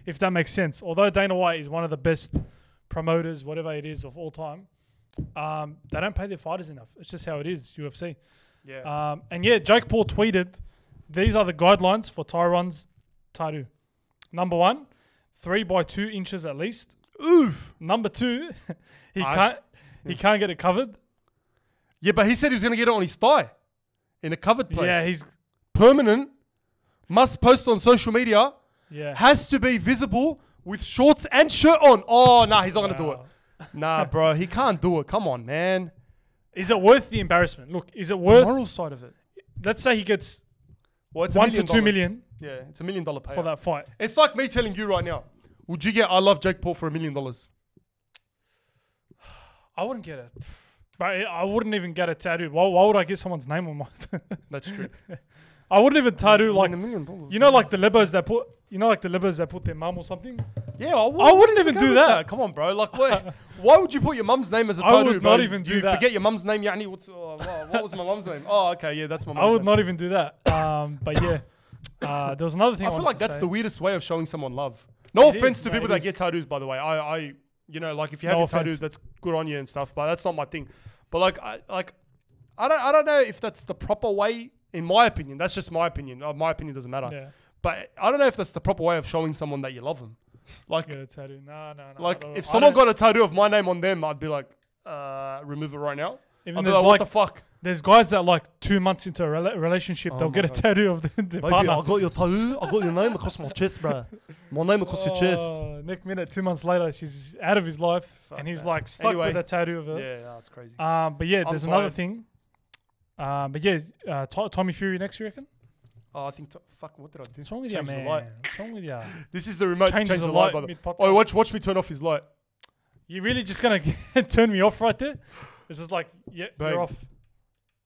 if that makes sense. Although Dana White is one of the best promoters, whatever it is, of all time, they don't pay their fighters enough. It's just how it is, UFC. Jake Paul tweeted, these are the guidelines for Tyron's tattoo. Number 1, 3 by 2 inches at least. Oof. Number 2, he can't get it covered. Yeah, but he said he was going to get it on his thigh in a covered place. Yeah, he's permanent. Must post on social media. yeah. Has to be visible with shorts and shirt on. Oh, nah, he's not going to do it. Nah, bro, he can't do it. Come on, man. Is it worth the embarrassment? Look, is it worth? The moral side of it. Let's say he gets It's $1 to $2 million. Yeah, it's $1 million payout for that fight. It's like me telling you right now. Would you get I love Jake Paul for $1 million? I wouldn't get it. But I wouldn't even get a tattoo. Why would I get someone's name on my? That's true. I wouldn't even tattoo like $1 million. you know, like the Lebbos that put their mum or something. Yeah, I wouldn't even do that. Come on, bro. Like, why would you put your mum's name as a tattoo? I would bro? not even do you that. Forget your mum's name, Yani. What was my mum's name? Oh, okay, yeah, that's my mum's I would name. not even do that. But yeah, there was another thing. I feel wanted like to that's say. the weirdest way of showing someone love. No It offense is, to no, people it that is. get tattoos, by the way. I you know, like if you have No your offense. tattoos, that's good on you and stuff. But that's not my thing. But I don't know if that's the proper way. In my opinion, that's just my opinion. My opinion doesn't matter. Yeah. But I don't know if that's the proper way of showing someone that you love them. Like, Get a tattoo. No. like I don't- if I someone don't- got a tattoo of my name on them, I'd be like, remove it right now. Even I'd be there's like, what the fuck? There's guys that like 2 months into a relationship, they'll my get a God. tattoo of their Baby, partner. I got your tattoo. I got your name across my chest, bro. My name across your chest. Next minute, 2 months later, she's out of his life, Fuck and he's that. like stuck Anyway, with a tattoo of her. Yeah, that's crazy. But yeah, there's another tired. thing. Tommy Fury next, you reckon? Oh, I think fuck. What did I do? What's wrong with you, Change the man? light. What's wrong with you? This is the remote to Changes change the the light, light brother. mid-podcast. Oh, watch me turn off his light. You really just gonna turn me off right there? It's just like, yeah, Bang. you're off.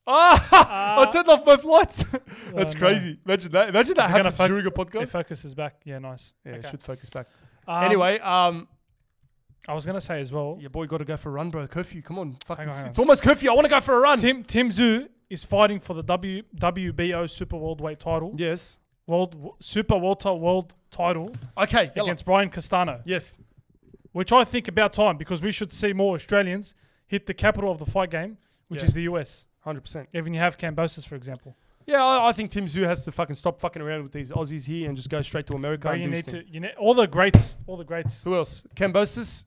I turned off both lights. That's no. crazy. Imagine that. Imagine that Is it gonna happens during a podcast. It focuses back. Yeah, nice. Yeah, Okay. it should focus back. Anyway, Anyway, I was gonna say as well. your boy got to go for a run, bro. Curfew. Come on. Fuck. Hang on, hang on. It's almost curfew. I want to go for a run. Tim Tszyu is fighting for the WBO Super Worldweight title, Yes. Super Welter World title Okay. Yalla. against Brian Castano, Yes. which I think about time because we should see more Australians hit the capital of the fight game, which is the US. 100%. Even you have Cambosis, for example. Yeah, I think Tim Tszyu has to fucking stop fucking around with these Aussies here and just go straight to America. But and you do need his thing. to, all the greats. Who else? Cambosis.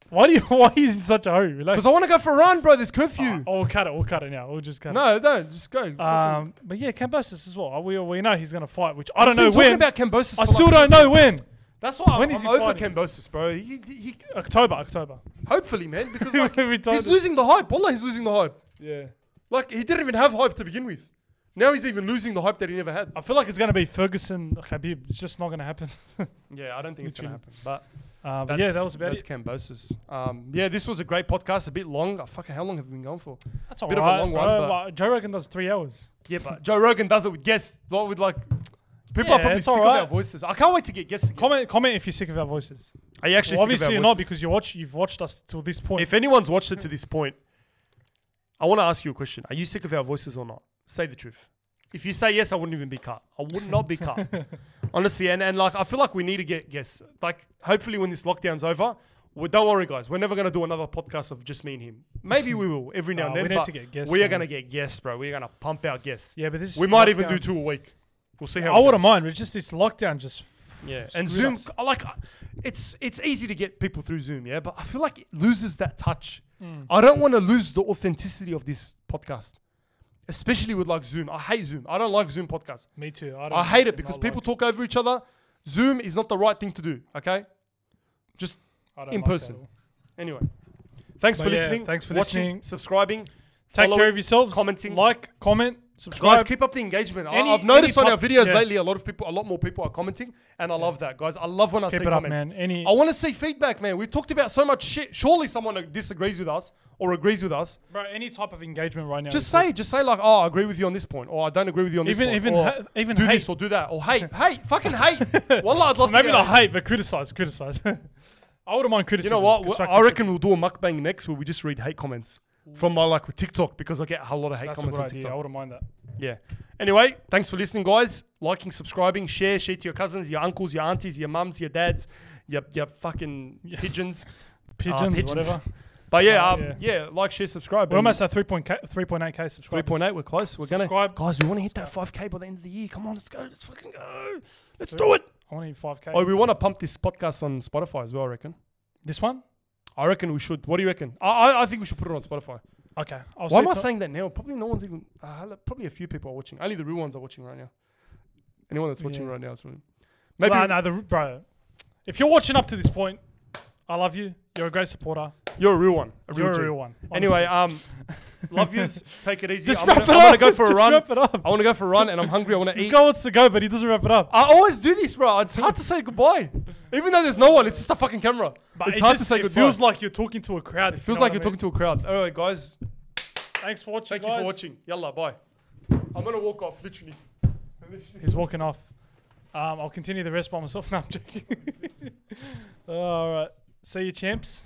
Why are you in such a hurry? Relax. Because I want to go for a run, bro. There's curfew. We'll cut it now. We'll just cut it. No, just go. Fucking- But yeah, Cambosis as well. We know he's gonna fight, which I don't We've know been talking when. about Cambosis. I for still like- don't know when. That's why When I'm is he over fighting? Cambosis, bro. He October. hopefully, man, because We like, told he's him. losing the hype. Wallah, he's losing the hype. Yeah. Like he didn't even have hype to begin with. Now he's even losing the hype that he never had. I feel like it's gonna be Ferguson Khabib. It's just not gonna happen. Yeah, I don't think it's gonna happen. But But yeah, that was about that's it. Cambosis. Yeah, this was a great podcast. A bit long. Fucking how long have we been going for? That's all bit of a right, long bro. one, but- Joe Rogan does 3 hours. Yeah, but Joe Rogan does it with guests. Not with like people Yeah, are probably it's sick of alright. our voices. I can't wait to get guests. Again. Comment if you're sick of our voices. Are you actually? Well, sick of obviously our you're not voices? because you've watched us till this point. If anyone's watched it to this point, I want to ask you a question. Are you sick of our voices or not? Say the truth. If you say yes, I wouldn't even be cut. I would not be cut. Honestly, and like I feel like we need to get guests. Like hopefully when this lockdown's over, Well, don't worry, guys. We're never going to do another podcast of just me and him. Maybe we will every now and then. We need but to get guests. we are man. going to get guests, bro. We're going to pump out guests. Yeah, but this We might even do 2 a week. We'll see how I wouldn't mind. It's just this lockdown just. Yeah, and screwed Zoom, us. it's easy to get people through Zoom, yeah, but I feel like it loses that touch. I don't want to lose the authenticity of this podcast, especially with like Zoom. I hate Zoom. I don't like Zoom podcasts. Me too. I hate it because people talk over each other. Zoom is not the right thing to do. Okay, just in person. Anyway, thanks for listening. Thanks for watching, listening. subscribing. Take care following, of yourselves. commenting. Like, comment, subscribe. Guys, keep up the engagement. Any- I've noticed any on our top- videos yeah. lately, a lot more people are commenting, and I love that, guys. I love when I see Keep it up, comments. man. I want to see feedback, man. We talked about so much shit. Surely someone disagrees with us or agrees with us. Bro, any type of engagement right now. Just say like, oh, I agree with you on this point, or I don't agree with you on this point. Even do hate. this or do that, or hate, fucking hate. Wallah, I'd love Maybe to. not hate, but criticize. I wouldn't mind You criticism. know what? constructive I reckon we'll do a mukbang next where we just read hate comments from my with TikTok because I get a lot of hate That's a comments good on idea. TikTok. I wouldn't mind that. Yeah. Anyway, thanks for listening, guys. Liking, subscribing, share to your cousins, your uncles, your aunties, your mums, your dads, your fucking pigeons. Pigeons, whatever. But yeah, like, share, subscribe. We're almost at 3.8k subscribers. 3.8. We're close. We're Subscribe. guys. We want to hit that 5k by the end of the year. Come on, let's go. Let's fucking go. Let's do it. I want to hit 5k. Oh, we want to pump this podcast on Spotify as well. I reckon. This one? I reckon we should. What do you reckon? I think we should put it on Spotify. Okay. Why am I saying that now? Probably no one's even. Probably a few people are watching. Only the real ones are watching right now. Anyone that's watching right now is maybe. Bro. If you're watching up to this point, I love you. You're a great supporter. You're a real one. You're G. a real one. Anyway, love yous. Take it easy. Just I'm wrap it gonna up. go for a Just run. wrap it up. I want to go for a run, and I'm hungry. I want to This eat. guy wants to go, but he doesn't wrap it up. I always do this, bro. It's hard to say goodbye, even though there's no one. It's just a fucking camera. But it's hard to say it goodbye. feels like you're talking to a crowd. It feels like you're talking to a crowd. All right, guys. Thanks for watching. Thank you for watching. Yalla, bye. I'm gonna walk off, literally. He's walking off. I'll continue the rest by myself. No, I'm joking. All right. See you, champs.